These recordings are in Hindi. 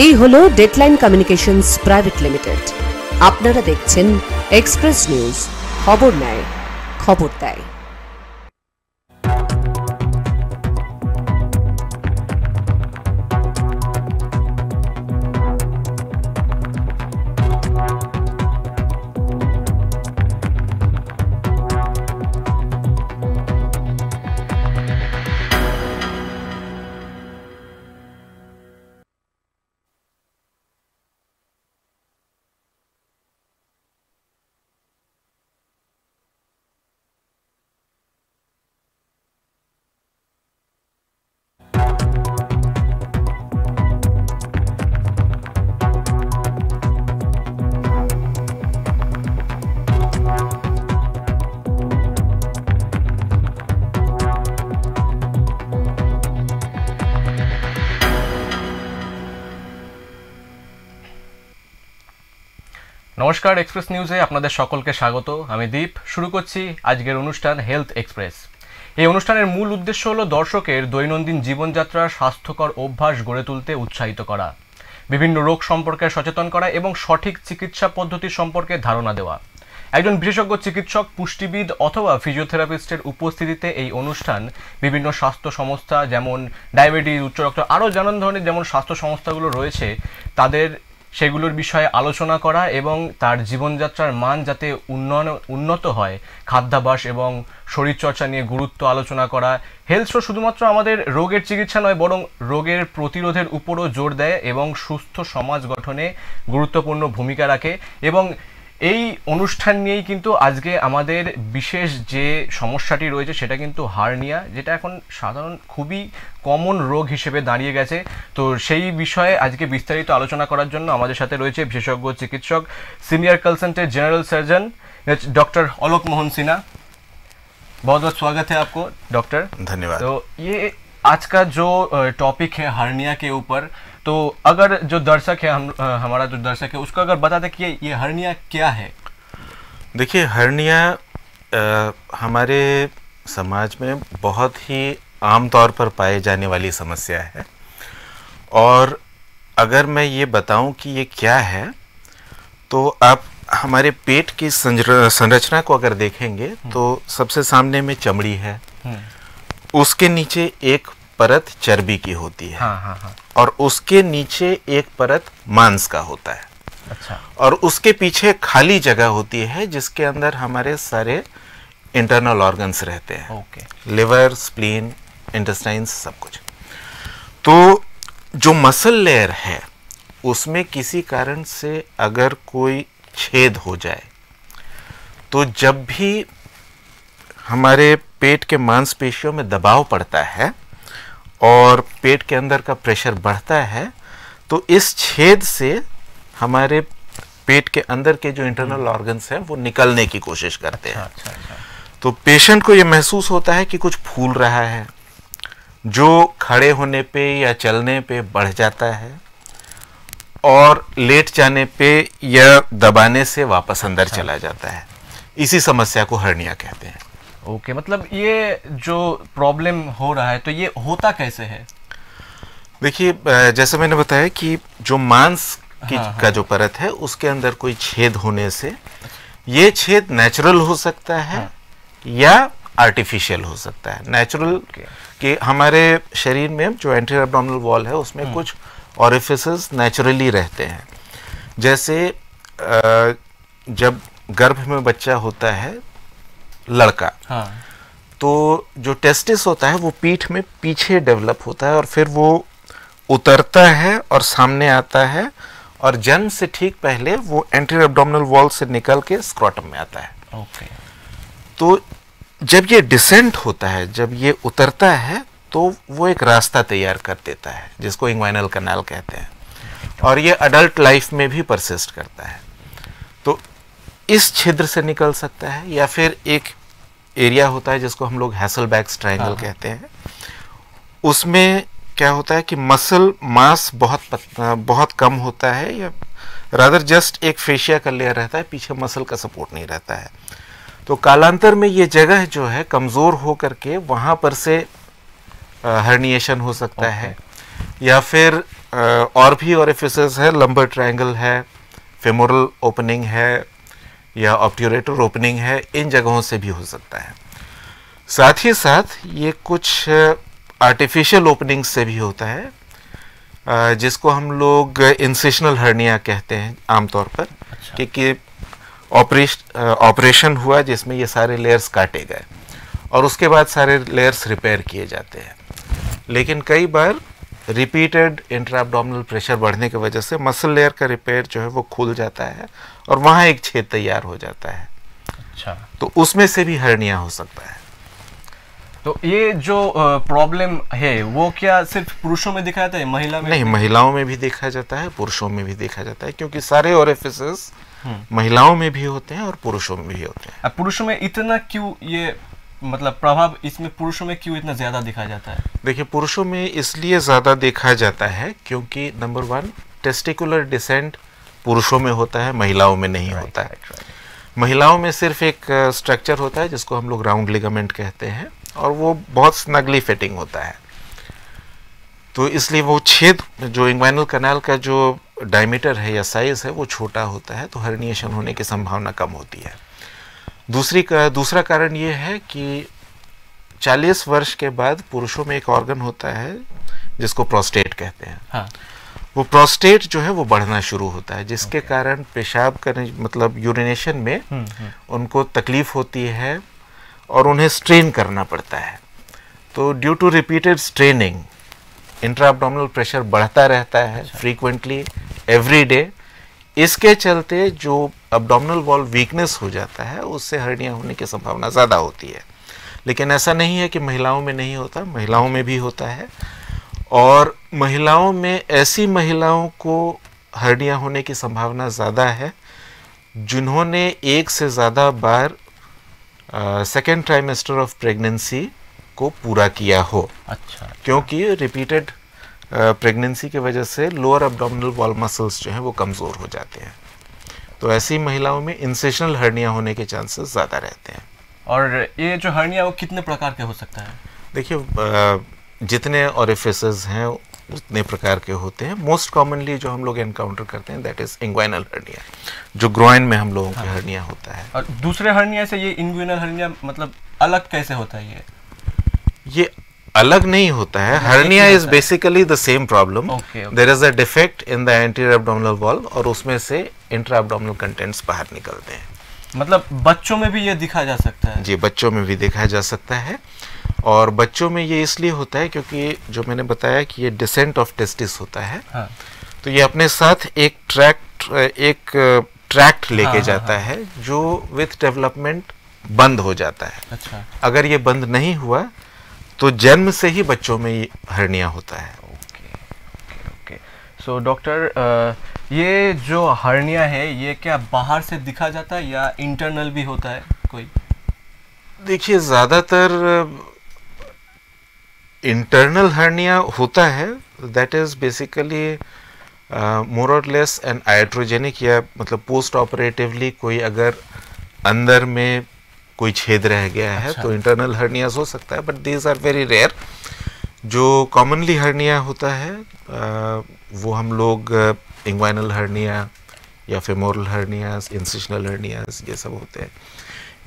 এই হলো ডেডলাইন কমিউনিকেশনস প্রাইভেট লিমিটেড। আপনারা দেখছেন এক্সপ্রেস নিউজ, খবর নেয়, খবর দেয়। নমস্কার, এক্সপ্রেস নিউজে আপনাদের সকলকে স্বাগত। আমি দীপ। শুরু করছি আজকের অনুষ্ঠান হেলথ এক্সপ্রেস। এই অনুষ্ঠানের মূল উদ্দেশ্য হলো দর্শকের দৈনন্দিন জীবনযাত্রার স্বাস্থ্যকর অভ্যাস গড়ে তুলতে উৎসাহিত করা, বিভিন্ন রোগ সম্পর্কে সচেতন করা এবং সঠিক চিকিৎসা পদ্ধতি সম্পর্কে ধারণা দেওয়া। একজন বিশেষজ্ঞ চিকিৎসক, পুষ্টিবিদ অথবা ফিজিওথেরাপিস্টের উপস্থিতিতে এই অনুষ্ঠান বিভিন্ন স্বাস্থ্য সংস্থা যেমন ডায়াবেটিস, উচ্চ রক্ত, আরও নানান ধরনের যেমন স্বাস্থ্য সংস্থাগুলো রয়েছে তাদের সেগুলোর বিষয়ে আলোচনা করা এবং তার জীবনযাত্রার মান যাতে উন্নত হয়, খাদ্যাভ্যাস এবং শরীরচর্চা নিয়ে গুরুত্ব আলোচনা করা। হেলথ শো শুধুমাত্র আমাদের রোগের চিকিৎসা নয়, বরং রোগের প্রতিরোধের উপরও জোর দেয় এবং সুস্থ সমাজ গঠনে গুরুত্বপূর্ণ ভূমিকা রাখে। এবং এই অনুষ্ঠান নিয়েই কিন্তু আজকে আমাদের বিশেষ যে সমস্যাটি রয়েছে সেটা কিন্তু হার্নিয়া, যেটা এখন সাধারণ খুবই কমন রোগ হিসেবে দাঁড়িয়ে গেছে। তো সেই বিষয়ে আজকে বিস্তারিত আলোচনা করার জন্য আমাদের সাথে রয়েছে বিশেষজ্ঞ চিকিৎসক, senior consultant general surgeon doctor Alok Mohan Sinha. बहुत बहुत स्वागत है आपको डॉक्टर। धन्यवाद। तो ये आज का जो टॉपिक है हर्निया के ऊपर, तो अगर जो दर्शक है हमारा जो दर्शक है उसको अगर बता दें कि ये हर्निया क्या है। देखिए, हर्निया हमारे समाज में बहुत ही आम तौर पर पाए जाने वाली समस्या है। और अगर मैं ये बताऊं कि ये क्या है, तो आप हमारे पेट की संरचना को अगर देखेंगे तो सबसे सामने में चमड़ी है, उसके नीचे एक परत चर्बी की होती है। और उसके नीचे एक परत मांस का होता है। अच्छा। और उसके पीछे खाली जगह होती है जिसके अंदर हमारे सारे इंटरनल ऑर्गन्स रहते हैं। ओके। लिवर, स्प्लीन, इंटेस्टाइन्स, सब कुछ। तो जो मसल लेयर है उसमें किसी कारण से अगर कोई छेद हो जाए तो जब भी हमारे पेट के मांसपेशियों में दबाव पड़ता है और पेट के अंदर का प्रेशर बढ़ता है, तो इस छेद से हमारे पेट के अंदर के जो इंटरनल ऑर्गन्स हैं वो निकलने की कोशिश करते हैं। अच्छा। तो पेशेंट को ये महसूस होता है कि कुछ फूल रहा है, जो खड़े होने पे या चलने पे बढ़ जाता है और लेट जाने पे या दबाने से वापस अंदर चला जाता है। इसी समस्या को हर्निया कहते हैं। ओके, मतलब ये जो प्रॉब्लम हो रहा है तो ये होता कैसे है? देखिए, जैसे मैंने बताया कि जो मांस का जो परत है उसके अंदर कोई छेद होने से, ये छेद नेचुरल हो सकता है या आर्टिफिशियल हो सकता है। नेचुरल कि हमारे शरीर में जो एंटीरियर एब्डोमिनल वॉल है उसमें कुछ ऑरिफिसेस नेचुरली रहते हैं। जैसे जब गर्भ में बच्चा होता है लड़का, तो जो टेस्टिस होता है वो पीठ में पीछे डेवलप होता है और फिर वो उतरता है और सामने आता है, और जन्म से ठीक पहले वो एंटीरियर एब्डोमिनल वॉल से निकल के स्क्रोटम में आता है। ओके। तो जब ये डिसेंट होता है, जब ये उतरता है, तो वो एक रास्ता तैयार कर देता है जिसको इंग्वाइनल कैनाल कहते हैं, और ये अडल्ट लाइफ में भी परसिस्ट करता है। तो इस छिद्र से निकल सकता है, या फिर एक एरिया होता है जिसको हम लोग हैसलबैक्स ट्रायंगल कहते हैं। उसमें क्या होता है कि मसल मास बहुत कम होता है, या रादर जस्ट एक फेशिया का लेयर रहता है, पीछे मसल का सपोर्ट नहीं रहता है। तो कालांतर में ये जगह जो है कमज़ोर हो करके वहाँ पर से हर्निएशन हो सकता है, या फिर और भी ओरिफिसेस है, लंबर ट्रायंगल है, फेमोरल ओपनिंग है या ऑब्ट्यूरेटर ओपनिंग है, इन जगहों से भी हो सकता है। साथ ही साथ ये कुछ आर्टिफिशियल ओपनिंग से भी होता है, जिसको हम लोग इंसिशनल हर्निया कहते हैं आमतौर पर। अच्छा। क्योंकि ऑपरेशन हुआ जिसमें ये सारे लेयर्स काटे गए और उसके बाद सारे लेयर्स रिपेयर किए जाते हैं। लेकिन कई बार रिपीटेड इंट्राएब्डोमिनल प्रेशर बढ़ने की वजह से मसल लेयर का रिपेयर जो है वो खुल जाता है और वहाँ एक छेद तैयार हो जाता है। अच्छा। तो उसमें से भी हर्निया हो सकता है। तो ये जो प्रॉब्लम है वो क्या सिर्फ पुरुषों में दिखा जाता है, महिला में? नहीं, महिलाओं में भी देखा जाता है, पुरुषों में भी देखा जाता है, क्योंकि सारे ओरिफिसेस महिलाओं में भी होते हैं और पुरुषों में भी होते हैं। पुरुषों में इतना क्यों ये मतलब प्रभाव इसमें पुरुषों में क्यों इतना ज्यादा दिखा जाता है? देखिए, पुरुषों में इसलिए ज्यादा देखा जाता है क्योंकि नंबर 1 टेस्टिकुलर डिसेंट पुरुषों में होता है, महिलाओं में नहीं होता है। महिलाओं में सिर्फ एक स्ट्रक्चर होता है जिसको हम लोग राउंड लिगामेंट कहते हैं और वो बहुत स्नगली फिटिंग होता है। तो इसलिए वो छेद जो इंग्वाइनल कैनाल का जो डायमीटर है या साइज है वो छोटा होता है, तो हर्निएशन होने की संभावना कम होती है। दूसरा कारण ये है कि 40 वर्ष के बाद पुरुषों में एक ऑर्गन होता है जिसको प्रोस्टेट कहते हैं। हाँ। वो प्रोस्टेट जो है वो बढ़ना शुरू होता है, जिसके कारण पेशाब करने मतलब यूरिनेशन में उनको तकलीफ होती है और उन्हें स्ट्रेन करना पड़ता है। तो due to repeated straining intraabdominal pressure बढ़ता रहता है फ्रीक्वेंटली एवरी डे। इसके चलते जो एब्डोमिनल वॉल वीकनेस हो जाता है उससे हर्निया होने की संभावना ज़्यादा होती है। लेकिन ऐसा नहीं है कि महिलाओं में नहीं होता, महिलाओं में भी होता है। और महिलाओं में ऐसी महिलाओं को हर्निया होने की संभावना ज़्यादा है जिन्होंने एक से ज़्यादा बार सेकेंड ट्राइमेस्टर ऑफ प्रेगनेंसी को पूरा किया हो। अच्छा। क्योंकि रिपीटेड प्रेगनेंसी की वजह से लोअर एब्डोमिनल वॉल मसल्स जो हैं वो कमज़ोर हो जाते हैं। तो ऐसी महिलाओं में इंसेशनल हर्निया होने के चांसेस ज़्यादा रहते हैं। और ये जो हर्निया वो कितने प्रकार के हो सकता है? देखिए, जितने ओरिफिसेस हैं उतने प्रकार के होते हैं। मोस्ट कॉमनली जो हम लोग एनकाउंटर करते हैं दैट इज इंग्वाइनल हर्निया, जो ग्रोइन में हम लोगों के हर्निया होता है। और दूसरे हर्निया से ये इंग्वाइनल हर्निया मतलब अलग कैसे होता है? ये अलग नहीं होता है। Hernia is basically the same problem. There is a defect in the anterior abdominal wall और उसमें से इंट्रा एब्डोमिनल कंटेंट्स बाहर निकलते हैं। मतलब बच्चों में भी ये दिखा जा सकता है? जी, बच्चों में भी देखा जा सकता है। और बच्चों में ये इसलिए होता है क्योंकि जो मैंने बताया कि ये डिसेंट ऑफ टेस्टिस होता है। हाँ। तो ये अपने साथ एक ट्रैक्ट लेके जाता है जो विथ डेवलपमेंट बंद हो जाता है। अच्छा। अगर अगर ये बंद नहीं हुआ तो जन्म से ही बच्चों में ये हर्निया होता है। ओके। सो डॉक्टर, ये जो हर्निया है ये क्या बाहर से दिखा जाता है या इंटरनल भी होता है कोई? देखिए, ज़्यादातर इंटरनल हर्निया होता है। दैट इज बेसिकली मोर और लेस एन आइट्रोजेनिक, या मतलब पोस्ट ऑपरेटिवली कोई अगर अंदर में कोई छेद रह गया है तो इंटरनल हर्नियाज हो सकता है, but these are very rare. जो कॉमनली हर्निया होता है वो हम लोग इंग्वाइनल हर्निया या फेमोरल हर्नियाज, इंसिशनल हर्नियाज, ये सब होते हैं।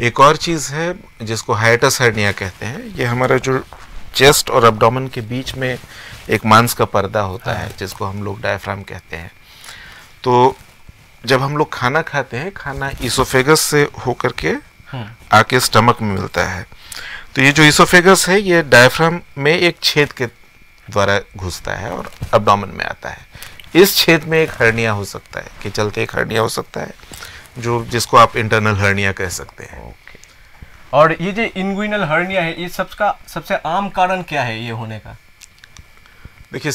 एक और चीज़ है जिसको हाइटस हर्निया कहते हैं। ये हमारा जो चेस्ट और एब्डोमेन के बीच में एक मांस का पर्दा होता है जिसको हम लोग डायफ्राम कहते हैं। तो जब हम लोग खाना खाते हैं, खाना इसोफेगस से होकर के आके स्टमक में मिलता है। तो ये जो इसोफेगस है ये डायफ्राम में एक छेद के द्वारा घुसता है और एब्डोमेन में आता है। इस छेद में एक हर्निया हो सकता है, कि चलते एक हर्निया हो सकता है जिसको आप इंटरनल हर्निया कह सकते हैं। ओके। और ये जो इंग्वाइनल हर्निया है ये सबसे आम कारण क्या है ये होने का? देखिए,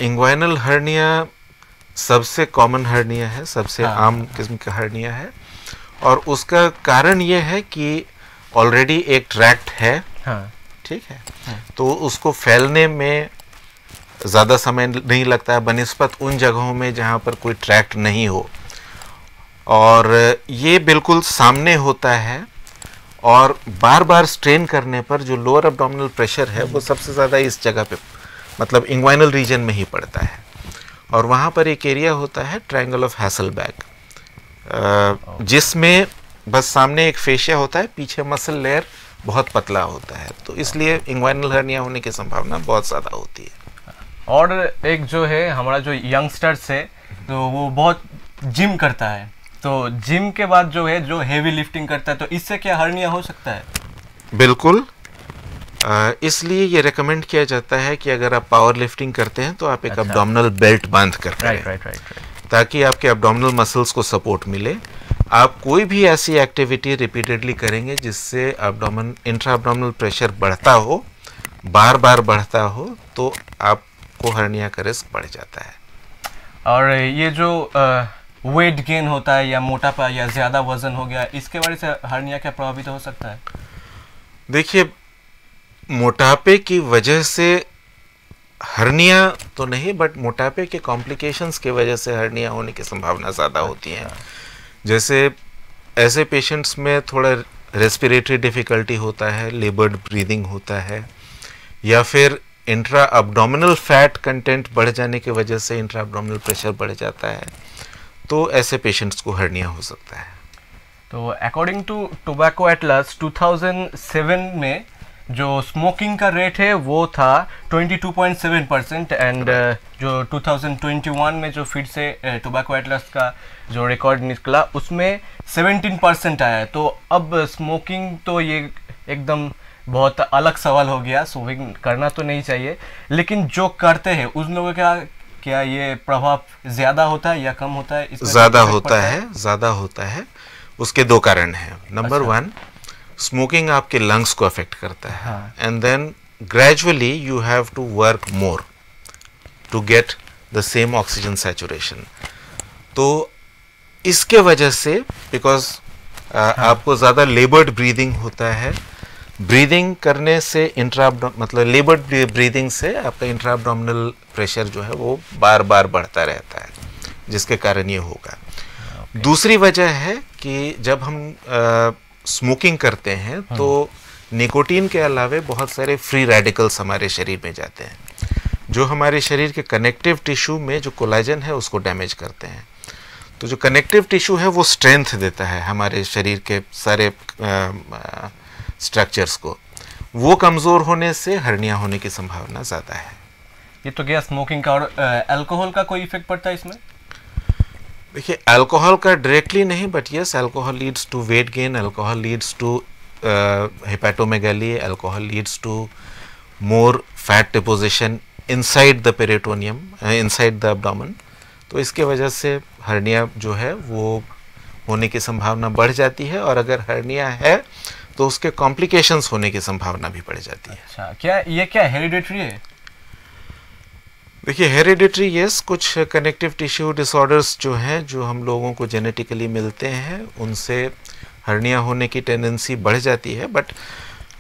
इंग्वाइनल हर्निया सबसे कॉमन हर्निया है, सबसे आम किस्म का हर्निया है। और उसका कारण ये है कि ऑलरेडी एक ट्रैक्ट है। ठीक है। तो उसको फैलने में ज़्यादा समय नहीं लगता है बनिस्बत उन जगहों में जहाँ पर कोई ट्रैक्ट नहीं हो। और ये बिल्कुल सामने होता है और बार बार स्ट्रेन करने पर जो लोअर एब्डोमिनल प्रेशर है वो सबसे ज़्यादा इस जगह पे मतलब इंग्वाइनल रीजन में ही पड़ता है, और वहाँ पर एक एरिया होता है ट्रायंगल ऑफ हैसलबैग, जिसमें बस सामने एक फेशिया होता है, पीछे मसल लेयर बहुत पतला होता है, तो इसलिए इंग्वाइनल हर्निया होने की संभावना बहुत ज़्यादा होती है। और एक जो है हमारा जो यंगस्टर्स है तो वो बहुत जिम करता है, तो जिम के बाद जो है जो हेवी लिफ्टिंग करता है, तो इससे क्या हर्निया हो सकता है? बिल्कुल, इसलिए ये रेकमेंड किया जाता है कि अगर आप पावर लिफ्टिंग करते हैं तो आप एक एब्डोमिनल बेल्ट बांध कर करें, ताकि आपके एब्डोमिनल मसल्स को सपोर्ट मिले। आप कोई भी ऐसी एक्टिविटी रिपीटेडली करेंगे जिससे इंट्रा एब्डोमिनल प्रेशर बढ़ता हो, बार बार बढ़ता हो, तो आपको हर्निया का रिस्क बढ़ जाता है। और ये जो वेट गेन होता है या मोटापा या ज़्यादा वजन हो गया, इसके वजह से हर्निया क्या प्रभावित हो सकता है? देखिए, मोटापे की वजह से हर्निया तो नहीं, बट मोटापे के कॉम्प्लिकेशंस की वजह से हर्निया होने की संभावना ज़्यादा होती है। जैसे ऐसे पेशेंट्स में थोड़ा रेस्पिरेटरी डिफ़िकल्टी होता है, लेबर्ड ब्रीदिंग होता है, या फिर इंट्रा एब्डोमिनल फैट कंटेंट बढ़ जाने की वजह से इंट्रा एब्डोमिनल प्रेशर बढ़ जाता है, तो ऐसे पेशेंट्स को हर्निया हो सकता है। तो अकॉर्डिंग टू टोबैको एटलस 2007 में जो स्मोकिंग का रेट है वो था 22.7%, एंड जो 2021 में जो फिर से टोबैको एटलस का जो रिकॉर्ड निकला उसमें 17% आया है। तो अब स्मोकिंग तो ये एकदम बहुत अलग सवाल हो गया, स्मोकिंग करना तो नहीं चाहिए, लेकिन जो करते हैं उन लोगों का क्या ये प्रभाव ज़्यादा होता है या कम होता है? ज़्यादा होता है, ज़्यादा होता है। उसके दो कारण हैं। नंबर वन, स्मोकिंग आपके लंग्स को अफेक्ट करता है, and then gradually you have to work more to get the same oxygen saturation. तो इसके वजह से बिकॉज आपको ज़्यादा लेबर्ड ब्रीदिंग होता है, ब्रीदिंग करने से मतलब लेबर्ड ब्रीदिंग से आपका इंट्रा एब्डोमिनल प्रेशर जो है वो बार बार बढ़ता रहता है, जिसके कारण ये होगा। दूसरी वजह है कि जब हम स्मोकिंग करते हैं तो निकोटीन के अलावे बहुत सारे फ्री रेडिकल्स हमारे शरीर में जाते हैं, जो हमारे शरीर के कनेक्टिव टिश्यू में जो कोलाजन है उसको डैमेज करते हैं। तो जो कनेक्टिव टिश्यू है वो स्ट्रेंथ देता है हमारे शरीर के सारे स्ट्रक्चर्स को, वो कमज़ोर होने से हर्निया होने की संभावना ज़्यादा है। ये तो गया स्मोकिंग का। और अल्कोहल का कोई इफेक्ट पड़ता है इसमें? देखिए, अल्कोहल का डायरेक्टली नहीं, but yes, alcohol leads to weight gain, alcohol leads to hepatomegaly, alcohol leads to more fat deposition inside the peritoneum, inside the abdomen. तो इसके वजह से हर्निया जो है वो होने की संभावना बढ़ जाती है, और अगर हर्निया है तो उसके कॉम्प्लिकेशंस होने की संभावना भी बढ़ जाती है। अच्छा, क्या हेरिडिटरी है? देखिए, हेरिडिटरी यस, कुछ कनेक्टिव टिश्यू डिसऑर्डर्स जो हैं, जो हम लोगों को जेनेटिकली मिलते हैं, उनसे हर्निया होने की टेंडेंसी बढ़ जाती है। बट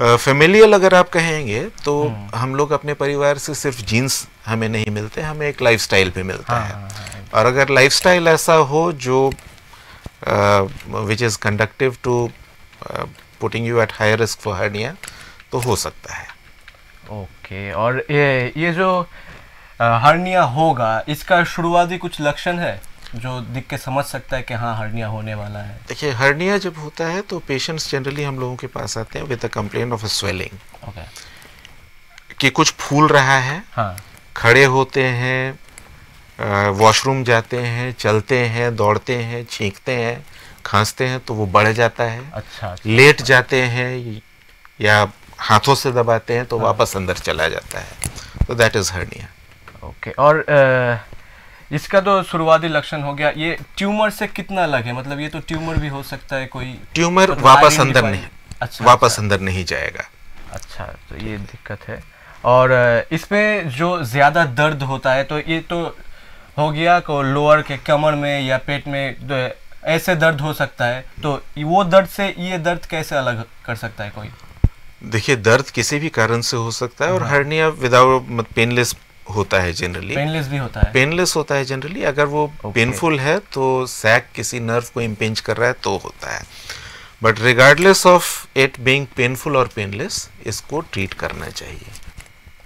फैमिलियल अगर आप कहेंगे तो हम लोग अपने परिवार से सिर्फ जीन्स हमें नहीं मिलते, हमें एक लाइफस्टाइल भी मिलता है। और अगर लाइफस्टाइल ऐसा हो जो which is conductive to putting you at high risk for hernia, तो हो सकता है। ओके। और ये जो हर्निया होगा, इसका शुरुआती कुछ लक्षण है जो दिख के समझ सकता है कि हाँ हर्निया होने वाला है? देखिए, हर्निया जब होता है तो पेशेंट्स जनरली हम लोगों के पास आते हैं with a complaint of a swelling, कि कुछ फूल रहा है, खड़े होते हैं, वॉशरूम जाते हैं, चलते हैं, दौड़ते हैं, छींकते हैं, खांसते हैं तो वो बढ़ जाता है। अच्छा। लेट जाते हैं या हाथों से दबाते हैं तो वापस अंदर चला जाता है, तो दैट इज हर्निया। ओके। और इसका तो शुरुआती लक्षण हो गया। ये ट्यूमर से कितना अलग है? मतलब ये तो ट्यूमर भी हो सकता है, कोई ट्यूमर वापस अंदर नहीं, वापस अंदर नहीं जाएगा। अच्छा, तो ये दिक्कत है। और इसमें जो ज़्यादा दर्द होता है, तो ये तो हो गया को लोअर के कमर में या पेट में ऐसे दर्द हो सकता है, तो वो दर्द से ये दर्द कैसे अलग कर सकता है कोई? देखिए, दर्द किसी भी कारण से हो सकता है, और हर्निया विदाउट पेनलेस होता है जनरली। पेनलेस भी होता है? पेनलेस होता है जनरली। अगर वो पेनफुल है तो सैक किसी नर्व को इम्पेंज कर रहा है तो होता है, but regardless of it being painful और पेनलेस, इसको ट्रीट करना चाहिए।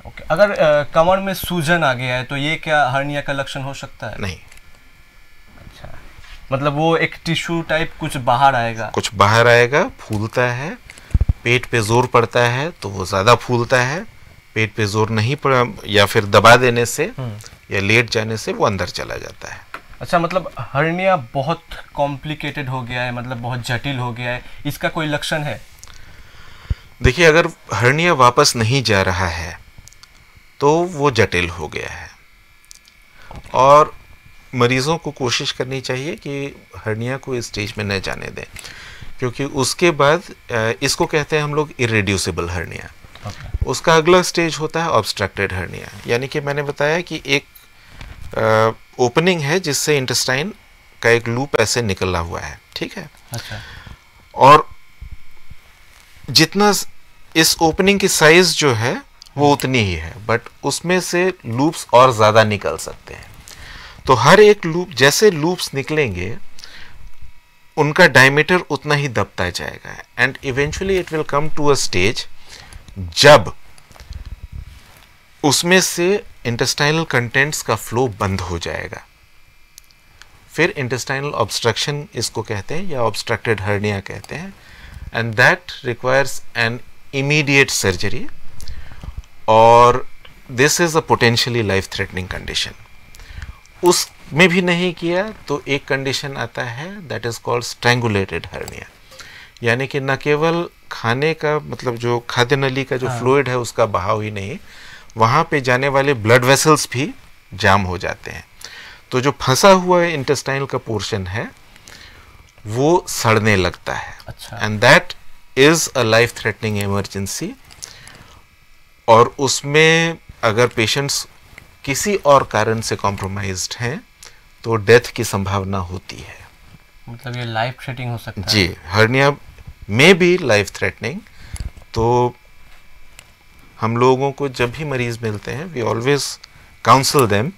ओके, अगर कमर में सूजन आ गया है तो ये क्या हर्निया का लक्षण हो सकता है? नहीं। अच्छा, मतलब वो एक टिश्यू टाइप कुछ बाहर आएगा? कुछ बाहर आएगा, फूलता है, पेट पे जोर पड़ता है तो वो ज़्यादा फूलता है, पेट पे जोर नहीं पड़ा या फिर दबा देने से या लेट जाने से वो अंदर चला जाता है। अच्छा, मतलब हर्निया बहुत कॉम्प्लिकेटेड हो गया है, मतलब बहुत जटिल हो गया है, इसका कोई लक्षण है? देखिए, अगर हर्निया वापस नहीं जा रहा है तो वो जटिल हो गया है, और मरीजों को कोशिश करनी चाहिए कि हर्निया को इस स्टेज में न जाने दें, क्योंकि उसके बाद इसको कहते हैं हम लोग इरेड्यूसिबल हर्निया। उसका अगला स्टेज होता है ऑब्स्ट्रक्टेड हर्निया, यानी कि मैंने बताया कि एक ओपनिंग है जिससे इंटेस्टाइन का एक लूप ऐसे निकला हुआ है, ठीक है। अच्छा। और जितना इस ओपनिंग की साइज जो है वो उतनी ही है, बट उसमें से लूप्स और ज़्यादा निकल सकते हैं। तो हर एक लूप, जैसे लूप्स निकलेंगे उनका डायमीटर उतना ही दबता जाएगा, and eventually it will come to a stage जब उसमें से इंटेस्टाइनल कंटेंट्स का फ्लो बंद हो जाएगा। फिर इंटेस्टाइनल ऑब्स्ट्रक्शन इसको कहते हैं या ऑब्स्ट्रक्टेड हर्निया कहते हैं, and that requires an immediate surgery, और this is a potentially life threatening condition. उसमें भी नहीं किया तो एक कंडीशन आता है that is called strangulated hernia, यानी कि न केवल खाने का, मतलब जो खाद्य नली का जो फ्लूइड है उसका बहाव ही नहीं, वहाँ पे जाने वाले ब्लड वेसल्स भी जाम हो जाते हैं। तो जो फंसा हुआ इंटेस्टाइनल का पोर्शन है वो सड़ने लगता है, and that is a life threatening emergency. और उसमें अगर पेशेंट्स किसी और कारण से कॉम्प्रोमाइज्ड हैं तो डेथ की संभावना होती है। मतलब ये लाइफ थ्रेटनिंग हो सकता है? जी, हर्निया में भी लाइफ थ्रेटनिंग। तो हम लोगों को जब भी मरीज मिलते हैं, वी ऑलवेज काउंसल देम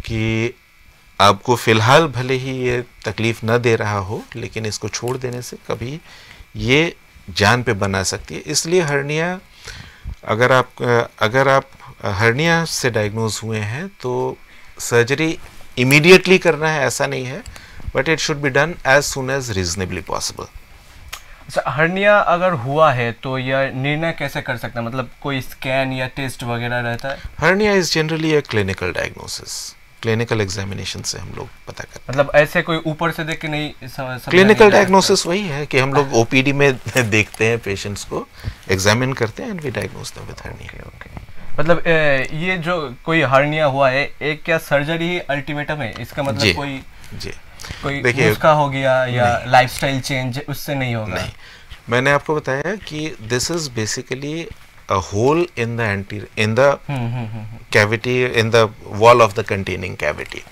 कि आपको फिलहाल भले ही ये तकलीफ न दे रहा हो, लेकिन इसको छोड़ देने से कभी ये जान पे बना सकती है। इसलिए हर्निया, अगर आप हर्निया से डायग्नोज हुए हैं तो सर्जरी इमीडिएटली करना है ऐसा नहीं है, but it should be done as soon as reasonably possible. अच्छा, हर्निया अगर हुआ है तो यह निर्णय कैसे कर सकते हैं, मतलब कोई स्कैन या टेस्ट वगैरह रहता है? Hernia is generally a clinical diagnosis, clinical examination से हम लोग पता करते हैं। मतलब ऐसे कोई ऊपर से देख के नहीं क्लिनिकल डायग्नोसिस वही है कि हम लोग ओपीडी में देखते हैं, पेशेंट्स को एग्जामिन करते हैं, and we diagnose them with hernia. मतलब ये जो कोई हर्निया हुआ है, एक क्या सर्जरी ही अल्टीमेटम है? इसका मतलब कोई नुस्खा हो गया या लाइफस्टाइल चेंज उससे नहीं होगा? नहीं, मैंने आपको बताया कि this is basically a hole in the cavity, in the wall of the containing cavity.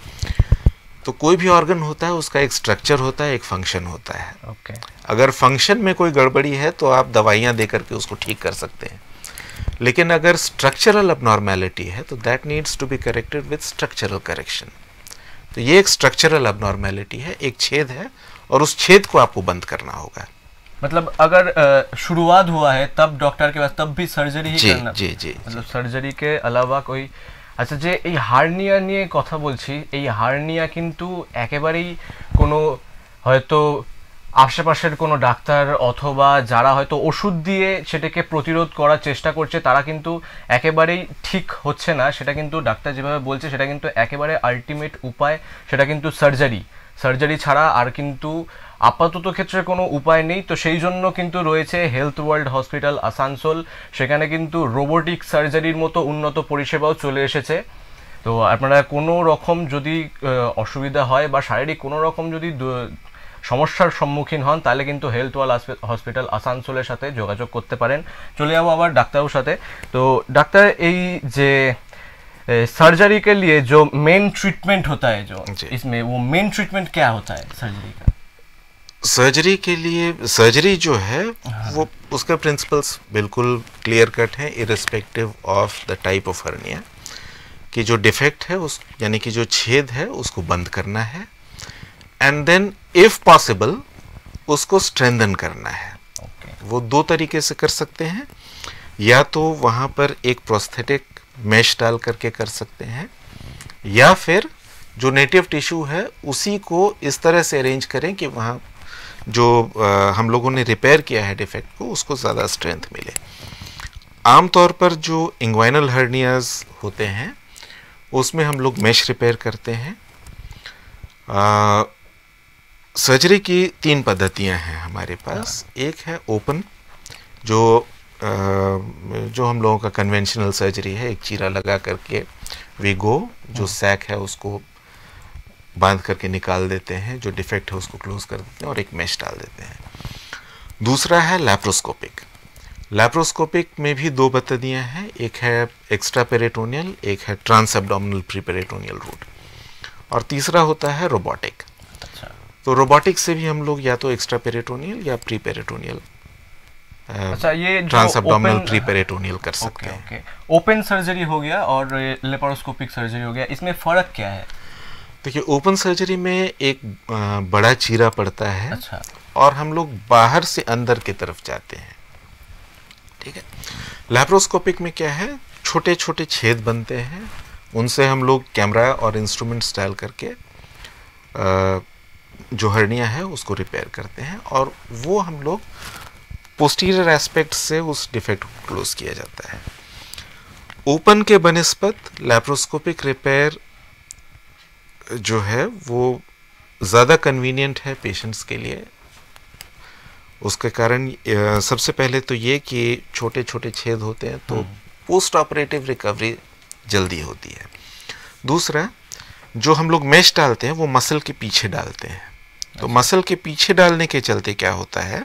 तो कोई भी ऑर्गन होता है उसका एक स्ट्रक्चर होता है, एक फंक्शन होता है। okay. अगर फंक्शन में कोई गड़बड़ी है तो आप दवाइयाँ दे करके उसको ठीक कर सकते हैं, लेकिन अगर स्ट्रक्चरल अबनॉर्मैलिटी है तो that needs to be corrected with structural correction. तो ये एक स्ट्रक्चरल अबनॉर्मैलिटी है, एक छेद है, और उस छेद को आपको बंद करना होगा। मतलब अगर शुरुआत हुआ है तब डॉक्टर के पास, तब भी सर्जरी ही करना? जी जी, मतलब सर्जरी के अलावा कोई? আচ্ছা, যে এই হার্নিয়া নিয়ে কথা বলছি, এই হার্নিয়া কিন্তু একেবারেই কোনো হয়তো আশেপাশের কোনো ডাক্তার অথবা যারা হয়তো ওষুধ দিয়ে সেটাকে প্রতিরোধ করার চেষ্টা করছে তারা কিন্তু একেবারেই ঠিক হচ্ছে না। সেটা কিন্তু ডাক্তার যেভাবে বলছে সেটা কিন্তু একেবারে আলটিমেট উপায়, সেটা কিন্তু সার্জারি ছাড়া আর কিন্তু আপাতত ক্ষেত্রে কোনো উপায় নেই। তো সেই জন্য কিন্তু রয়েছে হেলথ ওয়ার্ল্ড হসপিটাল আসানসোল, সেখানে কিন্তু রোবোটিক সার্জারির মতো উন্নত পরিষেবাও চলে এসেছে। তো আপনারা কোনো রকম যদি অসুবিধা হয় বা শারীরিক কোনো রকম যদি সমস্যার সম্মুখীন হন তাহলে কিন্তু হেলথ ওয়ার্ল্ড হসপিটাল আসানসোলের সাথে যোগাযোগ করতে পারেন। চলে যাবো আবার ডাক্তারের সাথে। তো ডাক্তার, এই যে सर्जरी के लिए जो मेन ट्रीटमेंट होता है जो इसमें, वो मेन ट्रीटमेंट क्या होता है सर्जरी का? सर्जरी के लिए, सर्जरी जो है वो उसका प्रिंसिपल्स बिल्कुल क्लियर कट है, irrespective of the type of hernia, कि जो डिफेक्ट है उस, यानी कि जो छेद है उसको बंद करना है, एंड देन इफ पॉसिबल उसको स्ट्रेंथन करना है। वो दो तरीके से कर सकते हैं, या तो वहाँ पर एक प्रोस्थेटिक मेश डाल करके कर सकते हैं, या फिर जो नेटिव टिश्यू है उसी को इस तरह से अरेंज करें कि वहाँ जो हम लोगों ने रिपेयर किया है डिफेक्ट को, उसको ज़्यादा स्ट्रेंथ मिले। आमतौर पर जो इंग्वाइनल हर्नियाज होते हैं उसमें हम लोग मेश रिपेयर करते हैं। सर्जरी की 3 पद्धतियां हैं हमारे पास। एक है ओपन, जो हम लोगों का कन्वेंशनल सर्जरी है, एक चीरा लगा करके वी गो, जो सैक है उसको बांध करके निकाल देते हैं, जो डिफेक्ट है उसको क्लोज कर देते हैं और एक मेश डाल देते हैं। दूसरा है लैप्रोस्कोपिक। लैप्रोस्कोपिक में भी 2 पद्धतियां हैं, एक है एक्स्ट्रा पेरिटोनियल, एक है ट्रांस एब्डोमिनल प्रीपेरिटोनियल रूट, और तीसरा होता है रोबोटिक। तो रोबोटिक से भी हम लोग या तो एक्स्ट्रा पेरिटोनियल या प्री पेरिटोनियल, ये ट्रांस एब्डोमिनल प्री पेरिटोनियल कर सकते हैं। ओके, ओपन सर्जरी हो गया और लेप्रोस्कोपिक सर्जरी हो गया, इसमें फर्क क्या है? देखिए, ओपन सर्जरी में एक बड़ा चीरा पड़ता है। अच्छा। और हम लोग बाहर से अंदर की तरफ जाते हैं, ठीक है। लैप्रोस्कोपिक में क्या है, छोटे छोटे छेद बनते हैं, उनसे हम लोग कैमरा और इंस्ट्रूमेंट्स डाल करके जो हर्निया है उसको रिपेयर करते हैं, और वो हम लोग पोस्टीरियर एस्पेक्ट से उस डिफेक्ट को क्लोज किया जाता है। ओपन के बनिस्पत लैप्रोस्कोपिक रिपेयर जो है वो ज़्यादा कन्वीनियंट है पेशेंट्स के लिए। उसके कारण सबसे पहले तो ये कि छोटे छोटे छेद होते हैं तो पोस्ट ऑपरेटिव रिकवरी जल्दी होती है। दूसरा, जो हम लोग मेश डालते हैं वो मसल के पीछे डालते हैं। तो मसल के पीछे डालने के चलते क्या होता है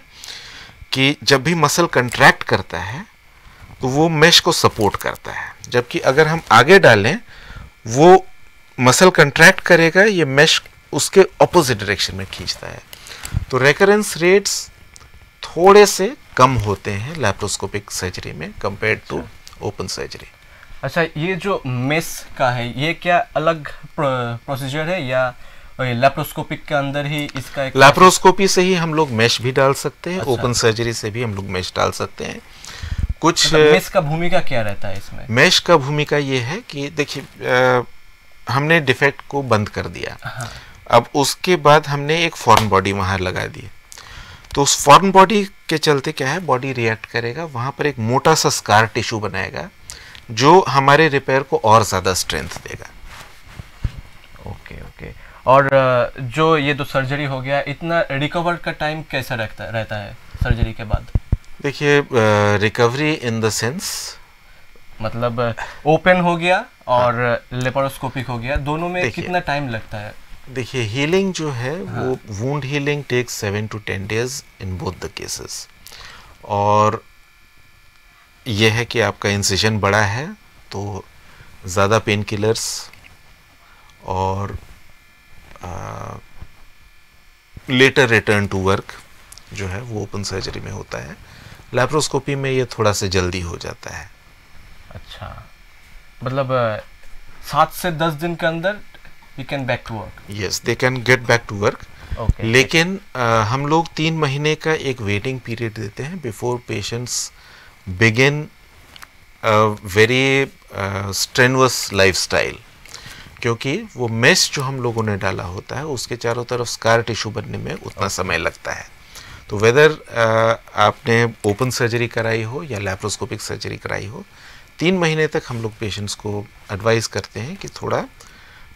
कि जब भी मसल कंट्रैक्ट करता है तो वो मेश को सपोर्ट करता है, जबकि अगर हम आगे डालें वो मसल कंट्रैक्ट करेगा, ये मेश उसके ऑपोजिट डायरेक्शन में खींचता है। तो रेकरेंस रेट्स थोड़े से कम होते हैं लैप्रोस्कोपिक सर्जरी में कंपेयर्ड टू ओपन सर्जरी। अच्छा, ये जो मेश का है ये क्या अलग प्रोसीजर है या लैप्रोस्कोपिक के अंदर ही इसका एक? लैप्रोस्कोपी से ही हम लोग मेश भी डाल सकते हैं। अच्छा। ओपन सर्जरी से भी हम लोग मेश डाल सकते हैं। कुछ मेश का भूमिका क्या रहता है इसमें? मेश का भूमिका ये है कि देखिए, हमने डिफेक्ट को बंद कर दिया। हाँ। अब उसके बाद हमने एक फॉरेन बॉडी वहां लगा दी, तो उस फॉरेन बॉडी के चलते क्या है, बॉडी रिएक्ट करेगा, वहां पर एक मोटा सा स्कार टिश्यू बनाएगा जो हमारे रिपेयर को और ज़्यादा स्ट्रेंथ देगा। Okay okay. और जो ये जो सर्जरी हो गया, इतना रिकवर का टाइम कैसा रहता है सर्जरी के बाद? देखिए, रिकवरी इन द सेंस मतलब ओपन हो गया और लेप्रोस्कोपिक हो गया, दोनों में कितना टाइम लगता है? देखिए, हीलिंग जो है वो wound healing takes 7 to 10 days in both the cases. और यह है कि आपका इंसिजन बड़ा है तो ज़्यादा पेन किलर्स और लेटर रिटर्न टू वर्क जो है वो ओपन सर्जरी में होता है। लैप्रोस्कोपी में ये थोड़ा सा जल्दी हो जाता है। अच्छा, मतलब 7 से 10 दिन के अंदर you can back to work? Yes, they can get back to work. Okay. लेकिन हम लोग 3 महीने का एक वेटिंग पीरियड देते हैं before patients begin very strenuous lifestyle, क्योंकि वो मेश जो हम लोगों ने डाला होता है उसके चारों तरफ स्कार टिश्यू बनने में उतना समय लगता है। तो वेदर आपने ओपन सर्जरी कराई हो या लैप्रोस्कोपिक सर्जरी कराई हो, 3 महीने तक हम लोग पेशेंट्स को एडवाइस करते हैं कि थोड़ा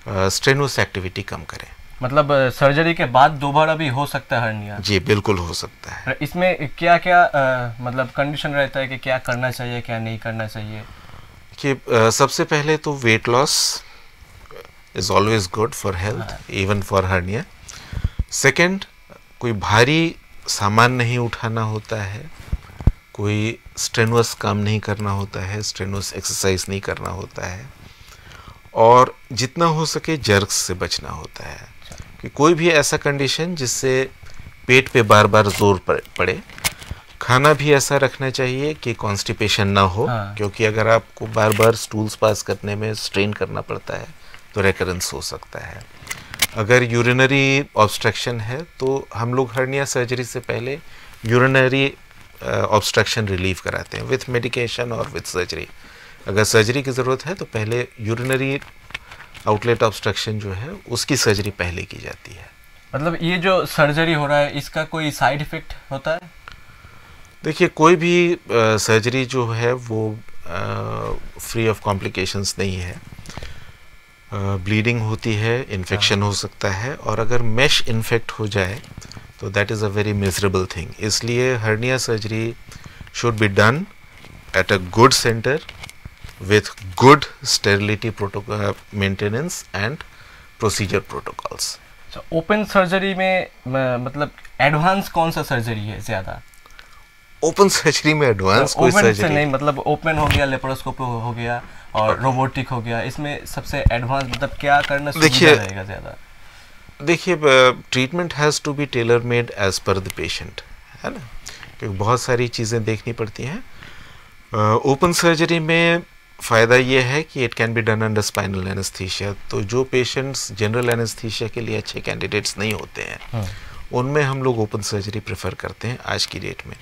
स्ट्रेनुअस एक्टिविटी कम करें। मतलब सर्जरी के बाद दोबारा भी हो सकता है हर्निया? जी बिल्कुल हो सकता है। इसमें क्या क्या मतलब कंडीशन रहता है कि क्या करना चाहिए क्या नहीं करना चाहिए? कि सबसे पहले तो weight loss is always good for health, even for hernia. Second, कोई भारी सामान नहीं उठाना होता है, कोई स्ट्रेनुअस काम नहीं करना होता है, स्ट्रेनुअस एक्सरसाइज नहीं करना होता है, और जितना हो सके जर्क्स से बचना होता है। कि कोई भी ऐसा कंडीशन जिससे पेट पे बार बार जोर पड़े। खाना भी ऐसा रखना चाहिए कि कॉन्स्टिपेशन ना हो। हाँ। क्योंकि अगर आपको बार बार स्टूल्स पास करने में स्ट्रेन करना पड़ता है तो रेकरेंस हो सकता है। अगर यूरिनरी ऑब्स्ट्रक्शन है तो हम लोग हर्निया सर्जरी से पहले यूरिनरी ऑब्स्ट्रक्शन रिलीव कराते हैं विथ मेडिकेशन और विथ सर्जरी। अगर सर्जरी की ज़रूरत है तो पहले यूरिनरी आउटलेट ऑब्स्ट्रक्शन जो है उसकी सर्जरी पहले की जाती है। मतलब ये जो सर्जरी हो रहा है इसका कोई साइड इफेक्ट होता है? देखिए, कोई भी सर्जरी जो है वो फ्री ऑफ कॉम्प्लिकेशंस नहीं है। ब्लीडिंग होती है, इन्फेक्शन हो सकता है, और अगर मेश इन्फेक्ट हो जाए तो that is a very miserable thing. इसलिए hernia surgery should be done at a good centre with good sterility protocol maintenance and procedure protocols. So, open surgery में मतलब एडवांस कौन सा सर्जरी है ज़्यादा? ओपन सर्जरी में एडवांस कोई सर्जरी नहीं, मतलब ओपन हो गया, लेप्रोस्कोपी हो गया और रोबोटिक हो गया, इसमें सबसे एडवांस मतलब क्या करना सुविधा रहेगा ज़्यादा? देखिए, treatment has to be tailor made as per the patient, है ना, क्योंकि बहुत सारी चीज़ें देखनी पड़ती हैं। ओपन सर्जरी में फ़ायदा ये है कि it can be done under spinal anaesthesia. तो जो पेशेंट्स जनरल एनेस्थीसिया के लिए अच्छे कैंडिडेट्स नहीं होते हैं उनमें हम लोग ओपन सर्जरी प्रेफर करते हैं आज की डेट में।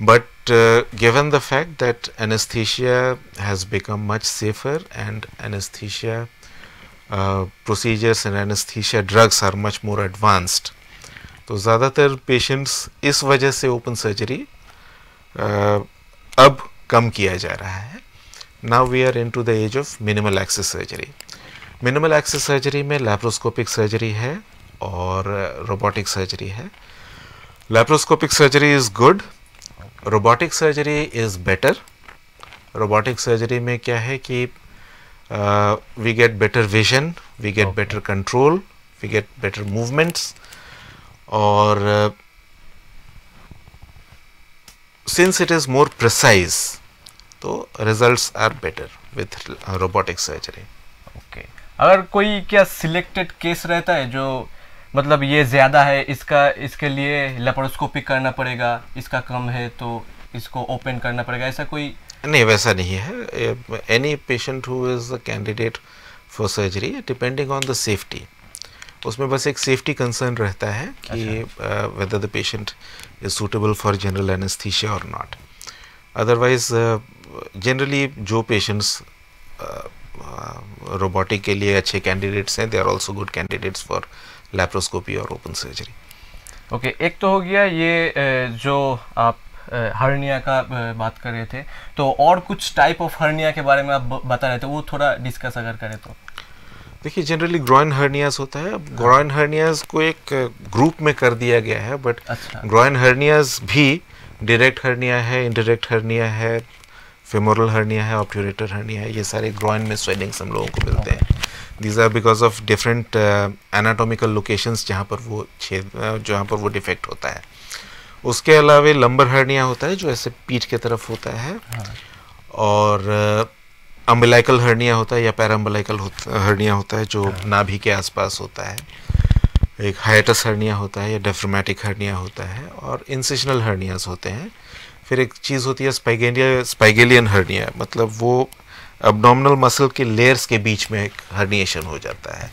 But given the fact that anaesthesia has become much safer and anaesthesia procedures and anaesthesia drugs are much more advanced, तो ज़्यादातर पेशेंट्स इस वजह से ओपन सर्जरी अब कम किया जा रहा है। Now we are into the age of minimal access surgery. Minimal access surgery में laparoscopic surgery है और robotic surgery है। Laparoscopic surgery is good, robotic surgery is better. Robotic surgery में क्या है कि we get better vision, we get better control, we get better movements, और since it is more precise, तो results are better with robotic surgery. Okay, अगर कोई क्या सिलेक्टेड केस रहता है जो मतलब ये ज़्यादा है, इसके लिए लेप्रोस्कोपी करना पड़ेगा, इसका कम है तो इसको ओपन करना पड़ेगा, ऐसा कोई? नहीं, वैसा नहीं है। Any patient who is a candidate for surgery depending on the safety, उसमें बस एक सेफ्टी कंसर्न रहता है कि whether the patient is suitable for general anaesthesia और नॉट। अदरवाइज जनरली जो पेशेंट्स रोबोटिक के लिए अच्छे कैंडिडेट्स हैं, they are also good candidates for laparoscopy और ओपन सर्जरी। ओके, एक तो हो गया ये जो आप हर्निया का बात कर रहे थे, तो और कुछ टाइप ऑफ हर्निया के बारे में आप बता रहे थे, वो थोड़ा डिस्कस अगर करें तो। देखिए, जनरली ग्रॉइन हर्नियास होता है। अब ग्रॉइन हर्नियास को एक ग्रुप में कर दिया गया है, बट ग्रॉइन हर्नियास भी डायरेक्ट हर्निया है, इनडायरेक्ट हर्निया है, फेमोरल हर्निया है, ऑब्ट्यूरेटर हर्निया है। ये सारे ग्रॉइन में स्वेलिंग्स हम लोगों को मिलते हैं। These are because of different anatomical locations जहाँ पर वो जहाँ पर वो डिफेक्ट होता है। उसके अलावा लंबर हर्निया होता है जो ऐसे पीठ के तरफ होता है, और अम्बिलाइकल हर्निया होता है या पैराम्बिलाइकल हर्निया होता है जो नाभि के आसपास होता है। एक हाइटस हर्निया होता है या डेफ्रोमैटिक हर्निया होता है, और इंसिशनल हर्नियास होते हैं। फिर एक चीज़ होती है स्पाइगेलियन हर्निया, मतलब वो एब्डोमिनल मसल के लेयर्स के बीच में एक हर्निएशन हो जाता है।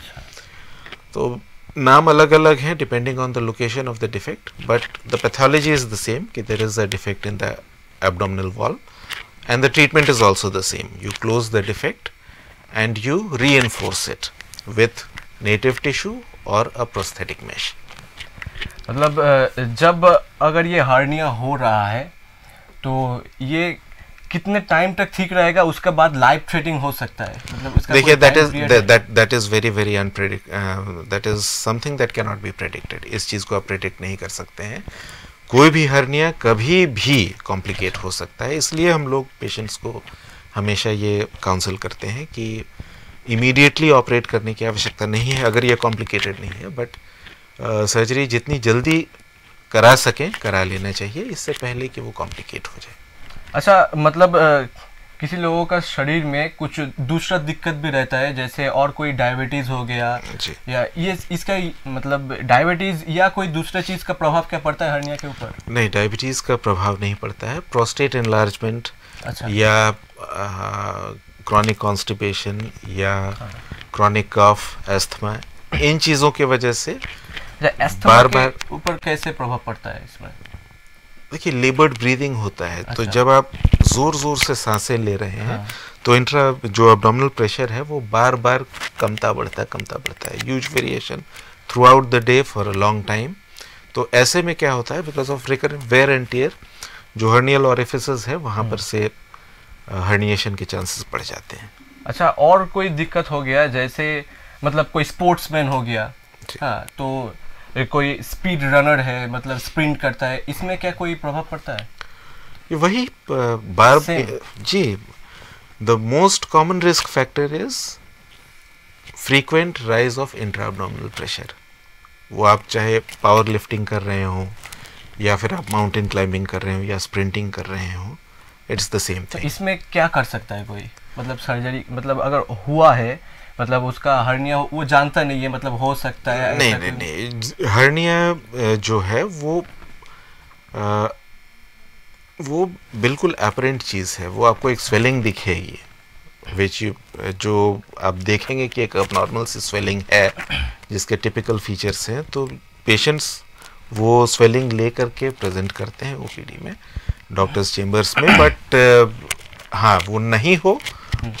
तो नाम अलग अलग हैं depending on the location of the defect, but the pathology is the same कि there is a defect in the abdominal wall and the treatment is also the same. You close the defect and you reinforce it with native tissue or a prosthetic mesh. मतलब जब अगर ये हर्निया हो रहा है तो ये कितने टाइम तक ठीक रहेगा, उसके बाद लाइफ थ्रेटनिंग हो सकता है? मतलब इसका देखिए, that is very unpredictable. That is something that cannot be predicted. इस चीज़ को आप प्रेडिक्ट नहीं कर सकते हैं। कोई भी हर्निया कभी भी कॉम्प्लिकेट हो सकता है, इसलिए हम लोग पेशेंट्स को हमेशा ये काउंसल करते हैं कि इमीडिएटली ऑपरेट करने की आवश्यकता नहीं है अगर ये कॉम्प्लिकेटेड नहीं है, बट सर्जरी जितनी जल्दी करा सकें करा लेना चाहिए, इससे पहले कि वो कॉम्प्लिकेट हो जाए। अच्छा, मतलब किसी लोगों का शरीर में कुछ दूसरा दिक्कत भी रहता है, जैसे और कोई डायबिटीज़ हो गया या ये इसका मतलब डायबिटीज़ या कोई दूसरा चीज़ का प्रभाव क्या पड़ता है हर्निया के ऊपर? नहीं, डायबिटीज़ का प्रभाव नहीं पड़ता है। प्रोस्टेट एनलार्जमेंट या क्रॉनिक कॉन्स्टिपेशन या क्रॉनिक कफ, एस्थमा, इन चीज़ों की वजह से बार-बार ऊपर कैसे प्रभाव पड़ता है इसमें? देखिए लेबर्ड ब्रीदिंग होता है। तो अच्छा। जब आप जोर जोर से सांसें ले रहे हैं तो इंट्रा जो एब्डोमिनल प्रेशर है वो बार बार कमता बढ़ता है, huge variation throughout the day for a long time. तो ऐसे में क्या होता है, because of recurrent wear and tear, जो हर्नियल ओरिफिसेस है वहाँ पर से हर्निएशन के चांसेस बढ़ जाते हैं। अच्छा, और कोई दिक्कत हो गया, जैसे मतलब कोई स्पोर्ट्समैन हो गया, हाँ, तो कोई स्पीड रनर है, मतलब स्प्रिंट करता है, इसमें क्या कोई प्रभाव पड़ता है? ये वही बार जी, the most common risk factor is frequent rise of intraabdominal pressure. वो आप चाहे पावर लिफ्टिंग कर रहे हो या फिर आप माउंटेन क्लाइंबिंग कर रहे हो या स्प्रिंटिंग कर रहे हो, इट्स द सेम थिंग। इसमें क्या कर सकता है कोई, मतलब सर्जरी, मतलब अगर हुआ है, मतलब उसका हर्निया वो जानता नहीं है, मतलब हो सकता है? नहीं, हर्निया जो है वो बिल्कुल अपरेंट चीज़ है। वो आपको एक स्वेलिंग दिखेगी, विच जो आप देखेंगे कि एक अबनॉर्मल सी स्वेलिंग है जिसके टिपिकल फीचर्स हैं, तो पेशेंट्स वो स्वेलिंग ले करके प्रेजेंट करते हैं ओपीडी में, डॉक्टर्स चेम्बर्स में। बट हाँ, वो नहीं हो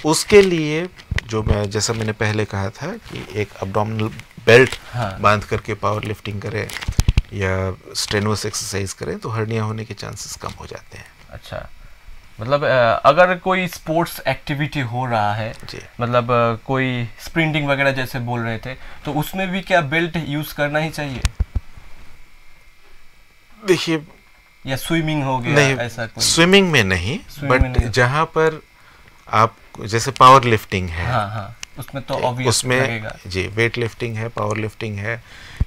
उसके लिए जो जैसा मैंने पहले कहा था कि एक अब्डोमिनल बेल्ट बांध करके पावर लिफ्टिंग करें या स्ट्रेनुअस एक्सरसाइज करें तो हर्निया होने के चांसेस कम हो जाते हैं। अच्छा, मतलब अगर कोई स्पोर्ट्स एक्टिविटी हो रहा है, मतलब कोई स्प्रिंटिंग वगैरह जैसे बोल रहे थे, तो उसमें भी क्या बेल्ट यूज करना ही चाहिए? देखिए, या स्विमिंग हो गया, नहीं, ऐसा कोई? स्विमिंग में नहीं, बट जहाँ पर आप जैसे पावर लिफ्टिंग है, हाँ, उसमें तो ऑब्वियस उसमें लगेगा जी, वेट लिफ्टिंग है, पावर लिफ्टिंग है,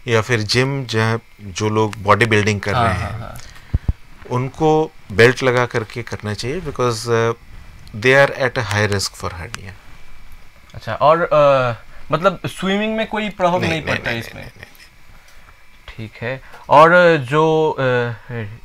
या फिर जिम जहाँ जो लोग बॉडी बिल्डिंग कर रहे हैं उनको बेल्ट लगा करके करना चाहिए, because they are at a high risk for hernia. अच्छा, और मतलब स्विमिंग में कोई प्रभाव नहीं पड़ता इसमें? ठीक है। और जो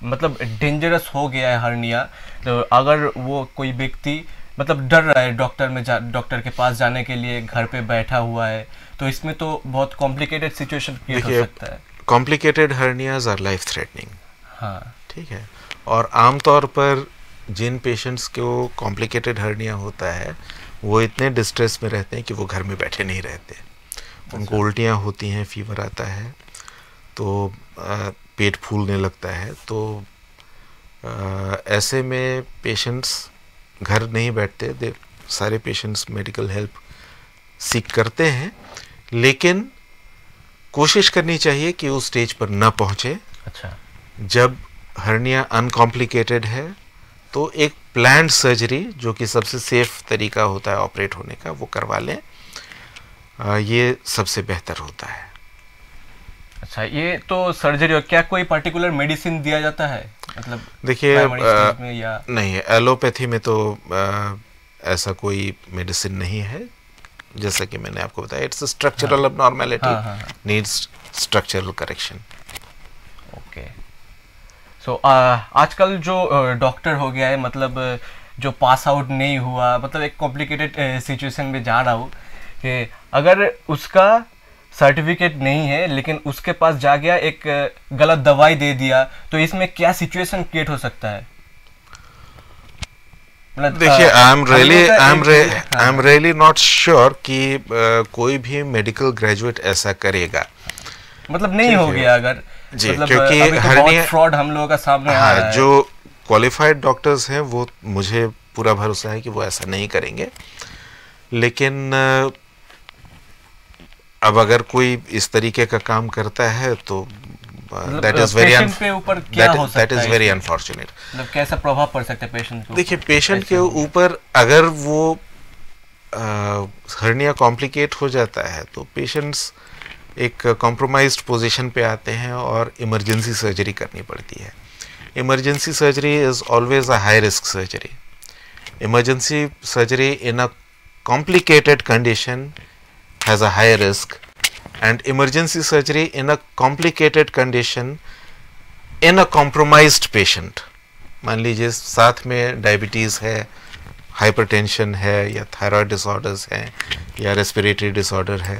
मतलब डेंजरस हो गया है हर्निया, तो अगर वो कोई व्यक्ति मतलब डर रहा है डॉक्टर के पास जाने के लिए, घर पे बैठा हुआ है, तो इसमें तो बहुत कॉम्प्लिकेटेड सिचुएशन क्रिएट हो सकता है। Complicated hernias our life threatening. हाँ, ठीक है। और आमतौर पर जिन पेशेंट्स को कॉम्प्लिकेटेड हर्निया होता है वो इतने डिस्ट्रेस में रहते हैं कि वो घर में बैठे नहीं रहते। उनको उल्टियाँ होती हैं, फीवर आता है, तो पेट फूलने लगता है। तो ऐसे में पेशेंट्स घर नहीं बैठते, सारे पेशेंट्स मेडिकल हेल्प सीख करते हैं, लेकिन कोशिश करनी चाहिए कि उस स्टेज पर न पहुँचे। अच्छा, जब हर्निया अनकॉम्प्लिकेटेड है तो एक प्लान्ड सर्जरी, जो कि सबसे सेफ तरीका होता है ऑपरेट होने का, वो करवा लें, ये सबसे बेहतर होता है। अच्छा, ये तो सर्जरी, और क्या कोई पर्टिकुलर मेडिसिन दिया जाता है, मतलब देखिए या नहीं, एलोपैथी में तो ऐसा कोई मेडिसिन नहीं है। जैसा कि मैंने आपको बताया, it's a structural abnormality, needs structural correction. Okay. So आजकल जो डॉक्टर हो गया है, मतलब जो पास आउट नहीं हुआ, मतलब एक कॉम्प्लिकेटेड सिचुएशन में जा रहा हूँ कि अगर उसका सर्टिफिकेट नहीं है लेकिन उसके पास जा गया, एक गलत दवाई दे दिया, तो इसमें क्या सिचुएशन क्रिएट हो सकता है? देखिए, I am really not sure कि कोई भी मेडिकल ग्रेजुएट ऐसा करेगा। मतलब नहीं हो गया अगर जी, मतलब क्योंकि हर्निया फ्रॉड हम लोगों का सामने आ रहा है। जो क्वालिफाइड डॉक्टर्स हैं वो, मुझे पूरा भरोसा है कि वो ऐसा नहीं करेंगे। लेकिन अब अगर कोई इस तरीके का काम करता है तो दैट इज वेरी अनफॉर्चुनेट। मतलब कैसा प्रभाव पड़ सकता है पेशेंट को? देखिए, पेशेंट के ऊपर अगर वो हर्निया कॉम्प्लिकेट हो जाता है तो पेशेंट्स एक कॉम्प्रोमाइज्ड पोजीशन पे आते हैं और इमरजेंसी सर्जरी करनी पड़ती है। Emergency surgery is always a high risk surgery. Emergency surgery in a complicated condition has a high risk, and emergency surgery in a complicated condition in a compromised patient, मान लीजिए साथ में डायबिटीज़ है, हाइपरटेंशन है, या थायराइड डिसऑर्डर्स हैं, या रेस्पिरेटरी डिसऑर्डर है,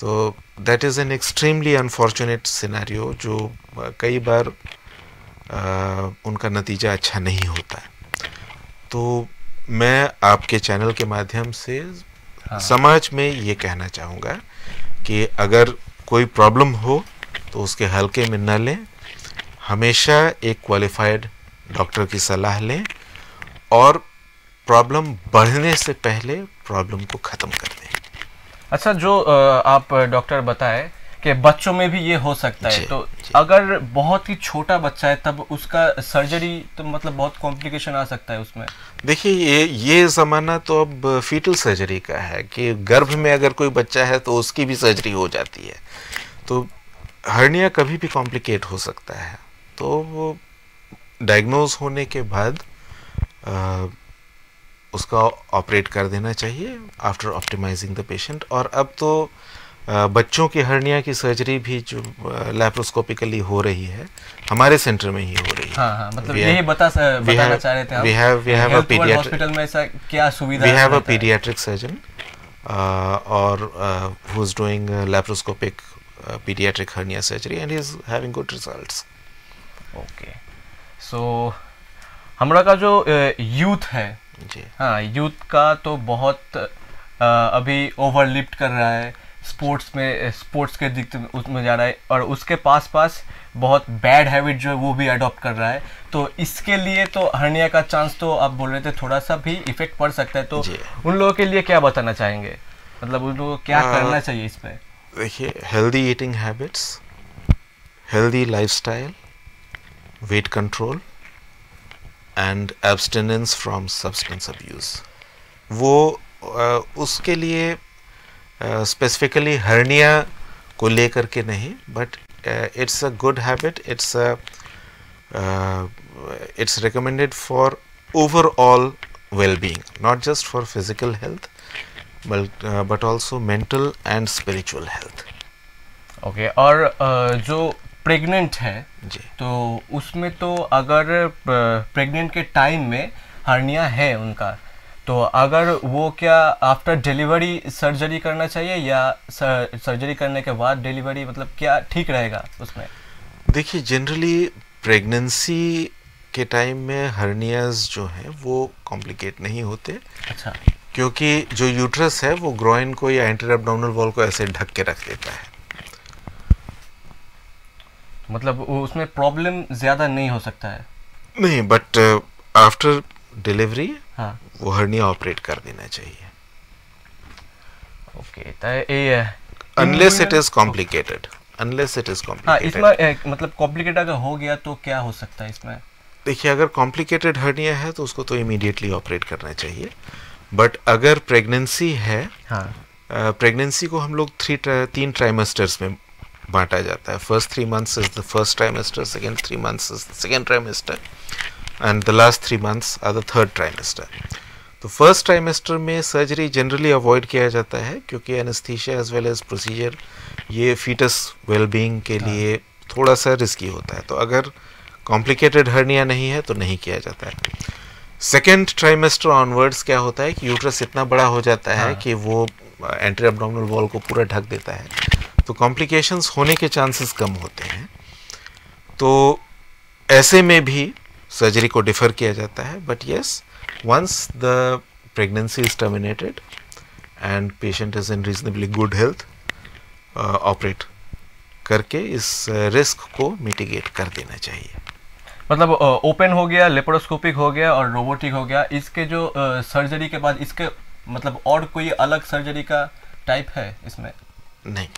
तो that is an extremely unfortunate scenario जो कई बार उनका नतीजा अच्छा नहीं होता है। तो मैं आपके चैनल के माध्यम से समाज में ये कहना चाहूँगा कि अगर कोई प्रॉब्लम हो तो उसके हल्के में न लें, हमेशा एक क्वालिफाइड डॉक्टर की सलाह लें और प्रॉब्लम बढ़ने से पहले प्रॉब्लम को ख़त्म कर दें। अच्छा, जो आप डॉक्टर बताए कि बच्चों में भी ये हो सकता है, तो अगर बहुत ही छोटा बच्चा है तब उसका सर्जरी तो मतलब बहुत कॉम्प्लिकेशन आ सकता है उसमें। देखिए ये ज़माना तो अब फीटल सर्जरी का है कि गर्भ में अगर कोई बच्चा है तो उसकी भी सर्जरी हो जाती है, तो हर्निया कभी भी कॉम्प्लिकेट हो सकता है। तो वो डायग्नोज होने के बाद उसका ऑपरेट कर देना चाहिए आफ्टर ऑप्टिमाइजिंग द पेशेंट। और अब तो बच्चों की हर्निया की सर्जरी भी जो लैप्रोस्कोपिकली हो रही है, हमारे सेंटर में ही हो रही है। हाँ, मतलब यही बताना चाह रहे थे हम। we have a pediatric hospital में ऐसा क्या सुविधा we have a pediatric surgeon who is doing laparoscopic pediatric hernia surgery and he is having good results. Okay, so हमरा का जो यूथ है जी, हाँ, यूथ का तो बहुत अभी ओवरलिफ्ट कर रहा है, स्पोर्ट्स के दिक्कत उसमें जा रहा है और उसके पास बहुत बैड हैबिट जो है वो भी अडॉप्ट कर रहा है। तो इसके लिए तो हर्निया का चांस तो आप बोल रहे थे थोड़ा सा भी इफेक्ट पड़ सकता है, तो उन लोगों के लिए क्या बताना चाहेंगे, मतलब उन लोगों को क्या करना चाहिए इस पे? देखिए, healthy eating habits, healthy lifestyle, weight control and abstinence from substance abuse, वो उसके लिए स्पेसिफिकली हर्निया को लेकर के नहीं, but it's a good habit, it's recommended for overall well-being, not just for physical health but also mental and spiritual health. Okay, और जो प्रेग्नेंट है जी, तो उसमें तो अगर प्रेग्नेंट के टाइम में हर्निया है उनका, तो अगर वो क्या आफ्टर डिलीवरी सर्जरी करना चाहिए या सर्जरी करने के बाद डिलीवरी, मतलब क्या ठीक रहेगा उसमें? देखिए, जनरली प्रेगनेंसी के टाइम में हर्नियाज जो हैं वो कॉम्प्लिकेट नहीं होते। अच्छा, क्योंकि जो यूट्रस है वो ग्रोइन को या एंटीरियर एब्डोमिनल वॉल को ऐसे ढक के रख देता है, मतलब उसमें प्रॉब्लम ज़्यादा नहीं हो सकता है? नहीं, बट आफ्टर डिलीवरी हाँ, वो हर्निया ऑपरेट कर देना चाहिए, ओके। तो अनलेस इट इज कॉम्प्लिकेटेड, हाँ, इसमें मतलब कॉम्प्लिकेटेड अगर हो गया तो क्या हो सकता है इसमें? देखिए, अगर कॉम्प्लिकेटेड हर्निया है तो उसको तो इमीडिएटली ऑपरेट करना चाहिए, बट अगर प्रेगनेंसी है, हाँ, प्रेगनेंसी को हम लोग 3 ट्राइमेस्टर्स में बांटा जाता है। First 3 months is the first trimester, second 3 months is the second trimester and the last 3 months are the third trimester. तो फर्स्ट ट्राइमेस्टर में सर्जरी जनरली अवॉइड किया जाता है क्योंकि anaesthesia as well as procedure ये फीटस वेलबींग के लिए थोड़ा सा रिस्की होता है, तो अगर कॉम्प्लिकेटेड हर्निया नहीं है तो नहीं किया जाता है। सेकेंड ट्राइमेस्टर ऑनवर्ड्स क्या होता है कि यूट्रस इतना बड़ा हो जाता है कि वो एंटीरियर एब्डोमिनल वॉल को पूरा ढक देता है, तो कॉम्प्लिकेशंस होने के चांसेस कम होते हैं। तो ऐसे में भी सर्जरी को डिफर किया जाता है, but yes, once the pregnancy is terminated and patient is in reasonably good health, operate करके इस रिस्क को मिटिगेट कर देना चाहिए। मतलब ओपन हो गया, लेप्रोस्कोपिक हो गया और रोबोटिक हो गया, इसके जो सर्जरी के बाद इसके मतलब और कोई अलग सर्जरी का टाइप है इसमें? नहीं।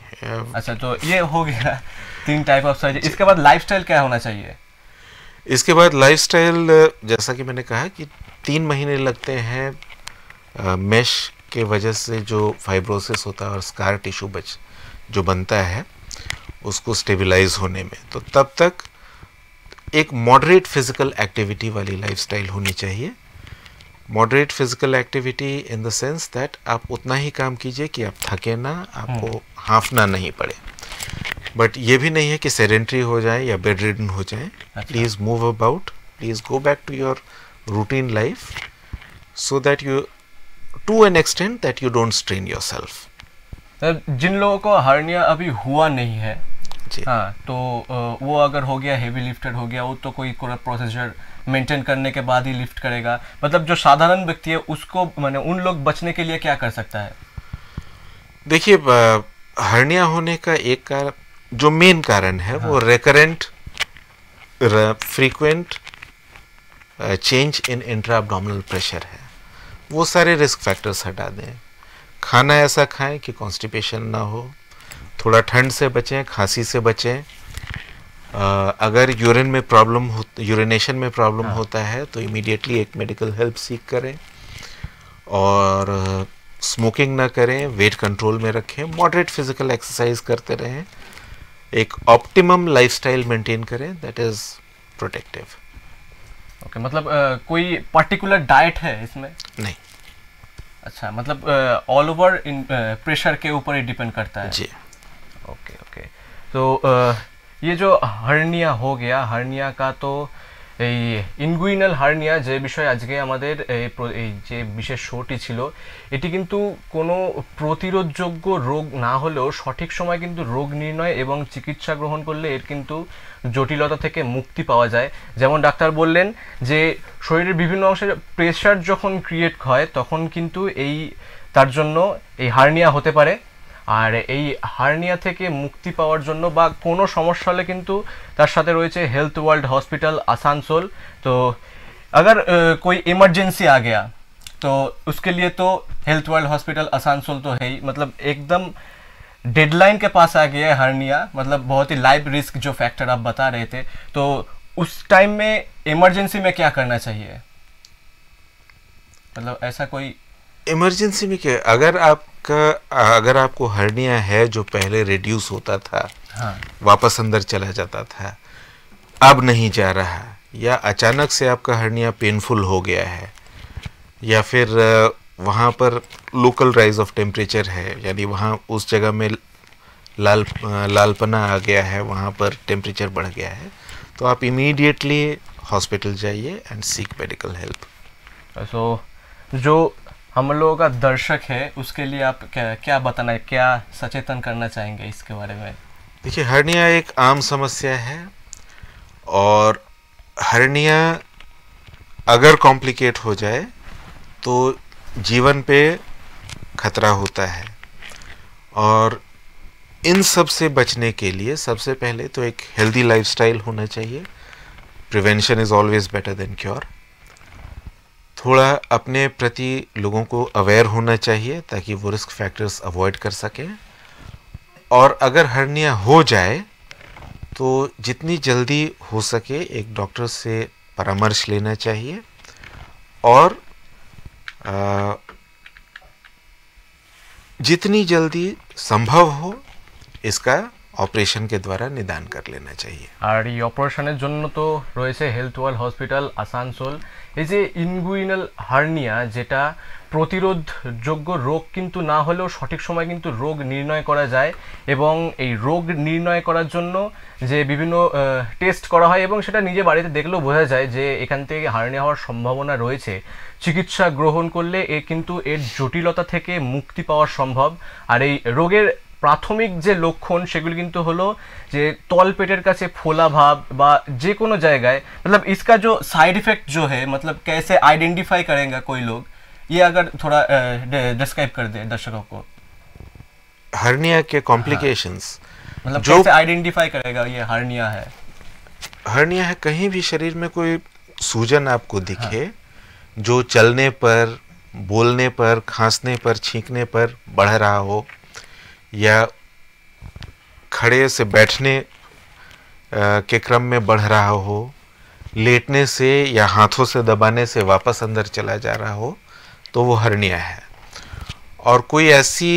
अच्छा, तो ये हो गया 3 टाइप ऑफ सर्जरी। इसके बाद लाइफस्टाइल क्या होना चाहिए? इसके बाद लाइफस्टाइल, जैसा कि मैंने कहा कि 3 महीने लगते हैं मेश के वजह से जो फाइब्रोसिस होता है और स्कार टिश्यू जो बनता है उसको स्टेबलाइज होने में, तो तब तक एक मॉडरेट फिजिकल एक्टिविटी वाली लाइफस्टाइल होनी चाहिए। Moderate physical activity in the sense that आप उतना ही काम कीजिए कि आप थके ना, आपको हांफना नहीं पड़े, बट ये भी नहीं है कि सेडेंट्री हो जाए या बेड रिडन हो जाए। Please move about, please go back to your routine life so that you to an extent that you don't strain yourself. जिन लोगों को हर्निया अभी हुआ नहीं है जी। हाँ, तो वो अगर हो गया, हेवी लिफ्टेड हो गया, वो तो कोई प्रोसीजर मेंटेन करने के बाद ही लिफ्ट करेगा। मतलब जो साधारण व्यक्ति है उसको, माने उन लोग बचने के लिए क्या कर सकता है? देखिए, हर्निया होने का एक कारण, जो मेन कारण है, वो recurrent frequent change in intra abdominal pressure है। वो सारे रिस्क फैक्टर्स हटा दें। खाना ऐसा खाएं कि कॉन्स्टिपेशन ना हो, थोड़ा ठंड से बचें, खांसी से बचें। अगर यूरिनेशन में प्रॉब्लम होता है तो इमीडिएटली एक मेडिकल हेल्प सीख करें, और स्मोकिंग ना करें, वेट कंट्रोल में रखें, मॉडरेट फिजिकल एक्सरसाइज करते रहें, एक ऑप्टिमम लाइफस्टाइल मेंटेन करें, दैट इज प्रोटेक्टिव। ओके, मतलब कोई पर्टिकुलर डाइट है इसमें? नहीं। अच्छा, मतलब ऑल ओवर प्रेशर के ऊपर ही डिपेंड करता है? जी। Okay okay. तो ये जो হার্নিয়া हो गया, হার্নিয়া का तो এই ইনগুইনাল হার্নিয়া যে বিষয়ে আজকে আমাদের এই যে বিশেষ শোটি ছিল, এটি কিন্তু কোনো প্রতিরোধযোগ্য রোগ না হলেও সঠিক সময় কিন্তু রোগ নির্ণয় এবং চিকিৎসা গ্রহণ করলে এর কিন্তু জটিলতা থেকে মুক্তি পাওয়া যায়। যেমন ডাক্তার বললেন যে শরীরের বিভিন্ন অংশে প্রেশার যখন ক্রিয়েট হয় তখন কিন্তু তার জন্য এই হার্নিয়া হতে পারে। আর এই হার্নিয়া থেকে মুক্তি পাওয়ার জন্য বা কোনো সমস্যা হলে কিন্তু তার সাথে রয়েছে हेल्थ वर्ल्ड हॉस्पिटल आसानसोल। तो अगर कोई इमरजेंसी आ गया तो उसके लिए तो हेल्थ वर्ल्ड हॉस्पिटल आसानसोल तो है ही, मतलब एकदम डेडलाइन के पास आ गया है हार्निया, मतलब बहुत ही लाइव रिस्क जो फैक्टर आप बता रहे थे। तो उस टाइम में इमरजेंसी में क्या करना चाहिए? मतलब ऐसा कोई इमरजेंसी में क्या, अगर आपको हर्निया है जो पहले रिड्यूस होता था, वापस अंदर चला जाता था, अब नहीं जा रहा, या अचानक से आपका हर्निया पेनफुल हो गया है, या फिर वहाँ पर लोकल राइज ऑफ टेम्परेचर है, यानी वहाँ उस जगह में लालपना आ गया है, वहाँ पर टेम्परेचर बढ़ गया है, तो आप इमीडिएटली हॉस्पिटल जाइए एंड सीक मेडिकल हेल्प। सो जो हम लोगों का दर्शक है उसके लिए आप क्या बताना है, क्या सचेतन करना चाहेंगे इसके बारे में? देखिए, हर्निया एक आम समस्या है, और हर्निया अगर कॉम्प्लिकेट हो जाए तो जीवन पे खतरा होता है। और इन सब से बचने के लिए सबसे पहले तो एक हेल्दी लाइफस्टाइल होना चाहिए। Prevention is always better than cure. थोड़ा अपने प्रति लोगों को अवेयर होना चाहिए ताकि वो रिस्क फैक्टर्स अवॉइड कर सकें। और अगर हर्निया हो जाए तो जितनी जल्दी हो सके एक डॉक्टर से परामर्श लेना चाहिए, और जितनी जल्दी संभव हो इसका অপারেশন के द्वारा निदान कर लेना चाहिए। আর এই অপারেশনের জন্য তো রয়েছে হেলথ ওয়ার্ল্ড হসপিটাল আসানসোল। এই যে ইনগুইনাল হার্নিয়া, যেটা প্রতিরোধযোগ্য রোগ কিন্তু না হলেও সঠিক সময় কিন্তু রোগ নির্ণয় করা যায়, এবং এই রোগ নির্ণয় করার জন্য যে বিভিন্ন টেস্ট করা হয় এবং সেটা নিজে বাড়িতে দেখলেও বোঝা যায় যে এখান থেকে হার্নিয়া হওয়ার সম্ভাবনা রয়েছে। চিকিৎসা গ্রহণ করলে কিন্তু এর জটিলতা থেকে মুক্তি পাওয়া সম্ভব। আর এই রোগের प्राथमिक যে লক্ষণ সেগুলো কিন্তু হলো যে তলপেটের কাছে ফোলা ভাব বা যে কোনো জায়গায়, मतलब इसका जो साइड इफेक्ट जो है, मतलब कैसे आइडेंटिफाई करेंगे कोई लोग, ये अगर थोड़ा डिस्क्राइब कर दे दर्शकों को। हर्निया के कॉम्प्लिकेशंस, मतलब कैसे आइडेंटिफाई करेगा ये हर्निया है? हर्निया है, कहीं भी शरीर में कोई सूजन आपको दिखे जो चलने पर, बोलने पर, खांसने पर, छींकने पर बढ़ रहा हो, या खड़े से बैठने के क्रम में बढ़ रहा हो, लेटने से या हाथों से दबाने से वापस अंदर चला जा रहा हो, तो वो हर्निया है। और कोई ऐसी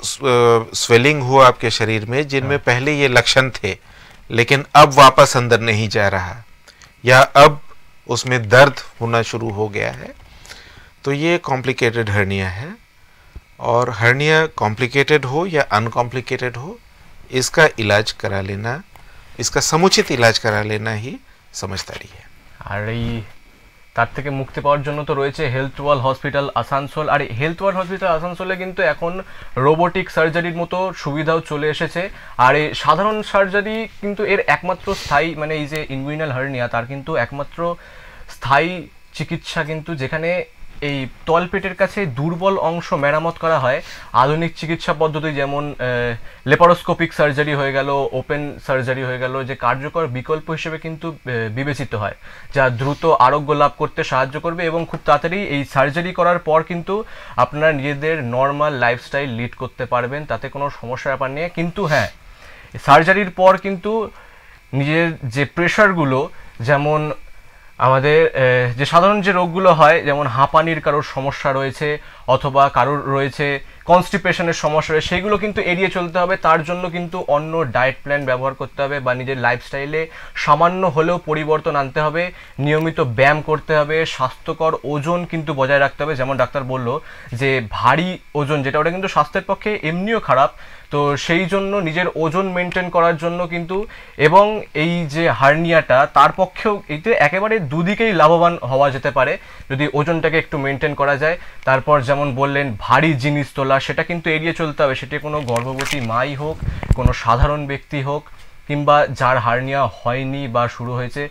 स्वेलिंग हो आपके शरीर में जिनमें पहले ये लक्षण थे लेकिन अब वापस अंदर नहीं जा रहा, या अब उसमें दर्द होना शुरू हो गया है, तो ये कॉम्प्लिकेटेड हर्निया है। और हर्निया कॉम्प्लिकेटेड हो या अनकॉम्प्लिकेटेड हो, इसका इलाज करा लेना, इसका समुचित इलाज करा लेना ही समझदारी है। আর এই তার থেকে মুক্তি পাওয়ার জন্য তো রয়েছে হেলথ ওয়াল হসপিটাল আসানসোল। আর হেলথ ওয়াল হসপিটাল আসানসোলে কিন্তু এখন রোবোটিক সার্জারির মতো সুবিধাও চলে এসেছে। আর এই সাধারণ সার্জারি কিন্তু এর একমাত্র স্থায়ী, মানে এই যে ইনগুইনাল হার্নিয়া তার কিন্তু একমাত্র স্থায়ী চিকিৎসা কিন্তু যেখানে এই তলপেটের কাছে দুর্বল অংশ মেরামত করা হয় আধুনিক চিকিৎসা পদ্ধতি, যেমন লেপারোস্কোপিক সার্জারি হয়ে গেল, ওপেন সার্জারি হয়ে গেল, যে কার্যকর বিকল্প হিসেবে কিন্তু বিবেচিত হয়, যা দ্রুত আরোগ্য লাভ করতে সাহায্য করবে এবং খুব তাড়াতাড়ি এই সার্জারি করার পর কিন্তু আপনারা নিজেদের নর্মাল লাইফস্টাইল লিড করতে পারবেন, তাতে কোনো সমস্যার ব্যাপার নেই। কিন্তু হ্যাঁ, সার্জারির পর কিন্তু নিজের যে প্রেশারগুলো, যেমন আমাদের যে সাধারণ যে রোগগুলো হয়, যেমন হাঁপানির কারোর সমস্যা রয়েছে অথবা কারোর রয়েছে কনস্টিপেশনের সমস্যা রয়েছে, সেগুলো কিন্তু এড়িয়ে চলতে হবে। তার জন্য কিন্তু অন্য ডায়েট প্ল্যান ব্যবহার করতে হবে বা নিজের লাইফস্টাইলে সামান্য হলেও পরিবর্তন আনতে হবে, নিয়মিত ব্যায়াম করতে হবে, স্বাস্থ্যকর ওজন কিন্তু বজায় রাখতে হবে। যেমন ডাক্তার বলল যে ভারী ওজন যেটা, ওটা কিন্তু স্বাস্থ্যের পক্ষে এমনিও খারাপ, তো সেই জন্য নিজের ওজন মেনটেন করার জন্য কিন্তু, এবং এই যে হার্নিয়াটা তার পক্ষেও এতে একেবারে দুদিকেই লাভবান হওয়া যেতে পারে যদি ওজনটাকে একটু মেনটেন করা যায়। তারপর যেমন বললেন ভারী জিনিস তোলা, সেটা কিন্তু এড়িয়ে চলতে হবে, সেটা কোনো গর্ভবতী মাই হোক, কোনো সাধারণ ব্যক্তি হোক, কিংবা যার হার্নিয়া হয়নি বা শুরু হয়েছে,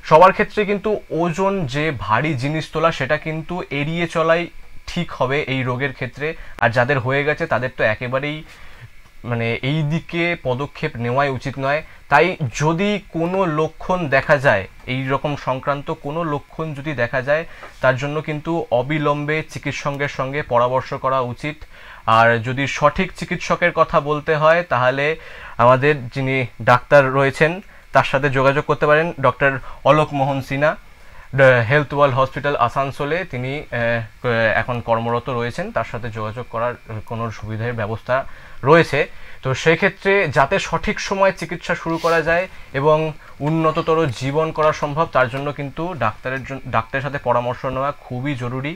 সবার ক্ষেত্রে কিন্তু ওজন যে ভারী জিনিস তোলা সেটা কিন্তু এড়িয়ে চলাই ঠিক হবে এই রোগের ক্ষেত্রে। আর যাদের হয়ে গেছে তাদের তো একেবারেই মানে এই দিকে পদক্ষেপ নেওয়াই উচিত নয়। তাই যদি কোনো লক্ষণ দেখা যায়, এই রকম সংক্রান্ত কোনো লক্ষণ যদি দেখা যায়, তার জন্য কিন্তু অবিলম্বে চিকিৎসকের সঙ্গে পরামর্শ করা উচিত। আর যদি সঠিক চিকিৎসকের কথা বলতে হয় তাহলে আমাদের যিনি ডাক্তার রয়েছেন তার সাথে যোগাযোগ করতে পারেন, ডক্টর অলোক মোহন সিনহা, হেলথ ওয়াল হসপিটাল আসানসোলে তিনি এখন কর্মরত রয়েছেন। তার সাথে যোগাযোগ করার কোনো সুবিধার ব্যবস্থা রয়েছে। তো সেই ক্ষেত্রে যাতে সঠিক সময়ে চিকিৎসা শুরু করা যায় এবং উন্নততর জীবন করা সম্ভব, তার জন্য কিন্তু ডাক্তারের সাথে পরামর্শ নেওয়া খুবই জরুরি।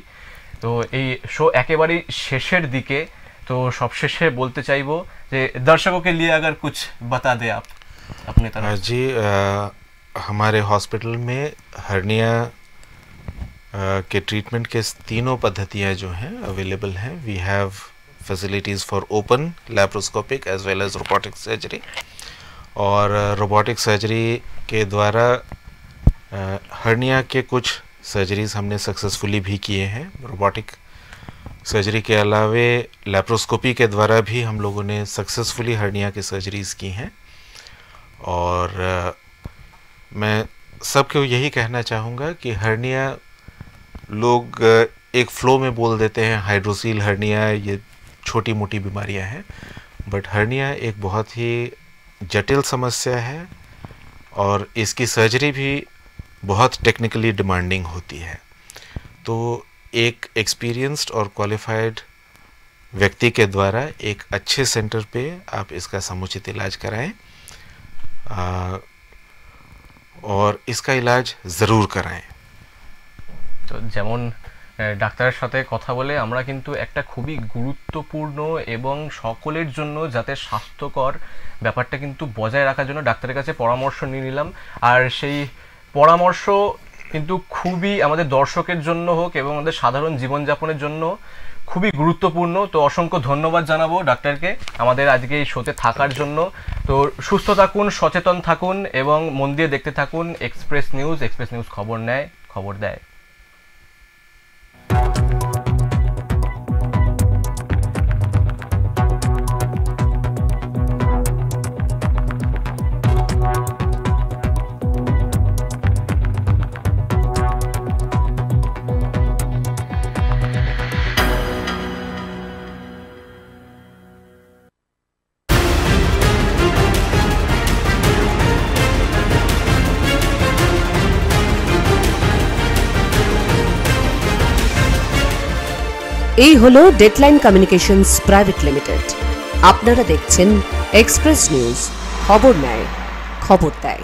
তো এই শো একেবারেই শেষের দিকে, তো সবশেষে বলতে চাইবো যে দর্শकों के लिए अगर कुछ बता दें आप अपने तरफ। जी, हमारे हॉस्पिटल में हर्निया के ट्रीटमेंट के तीनों पद्धतियाँ जो हैं अवेलेबल हैं। We have facilities for open laparoscopic as well as robotic surgery. और रोबोटिक सर्जरी के द्वारा हर्निया के कुछ सर्जरीज़ हमने सक्सेसफुली भी किए हैं। रोबोटिक सर्जरी के अलावे लैप्रोस्कोपी के द्वारा भी हम लोगों ने सक्सेसफुली हर्निया की सर्जरीज़ की हैं। और मैं सबको यही कहना चाहूँगा कि हर्निया लोग एक फ़्लो में बोल देते हैं हाइड्रोसील हर्निया, ये छोटी मोटी बीमारियां हैं, बट हर्निया एक बहुत ही जटिल समस्या है और इसकी सर्जरी भी बहुत टेक्निकली डिमांडिंग होती है। तो एक एक्सपीरियंस्ड और क्वालिफाइड व्यक्ति के द्वारा एक अच्छे सेंटर पे आप इसका समुचित इलाज कराएं और इसका इलाज ज़रूर कराएं। তো যেমন ডাক্তারের সাথে কথা বলে আমরা কিন্তু একটা খুবই গুরুত্বপূর্ণ এবং সকলের জন্য যাতে স্বাস্থ্যকর ব্যাপারটা কিন্তু বজায় রাখার জন্য ডাক্তারের কাছে পরামর্শ নিয়ে নিলাম। আর সেই পরামর্শ কিন্তু খুবই আমাদের দর্শকের জন্য হোক এবং আমাদের সাধারণ জীবনযাপনের জন্য খুবই গুরুত্বপূর্ণ। তো অসংখ্য ধন্যবাদ জানাবো ডাক্তারকে আমাদের আজকে এই শোতে থাকার জন্য। তো সুস্থ থাকুন, সচেতন থাকুন এবং মন দিয়ে দেখতে থাকুন এক্সপ্রেস নিউজ। এক্সপ্রেস নিউজ খবর নেয়, খবর দেয়। এই হলো ডেডলাইন কমিউনিকেশনস প্রাইভেট লিমিটেড। আপনারা দেখছেন এক্সপ্রেস নিউজ, খবর নেয়, খবর দেয়।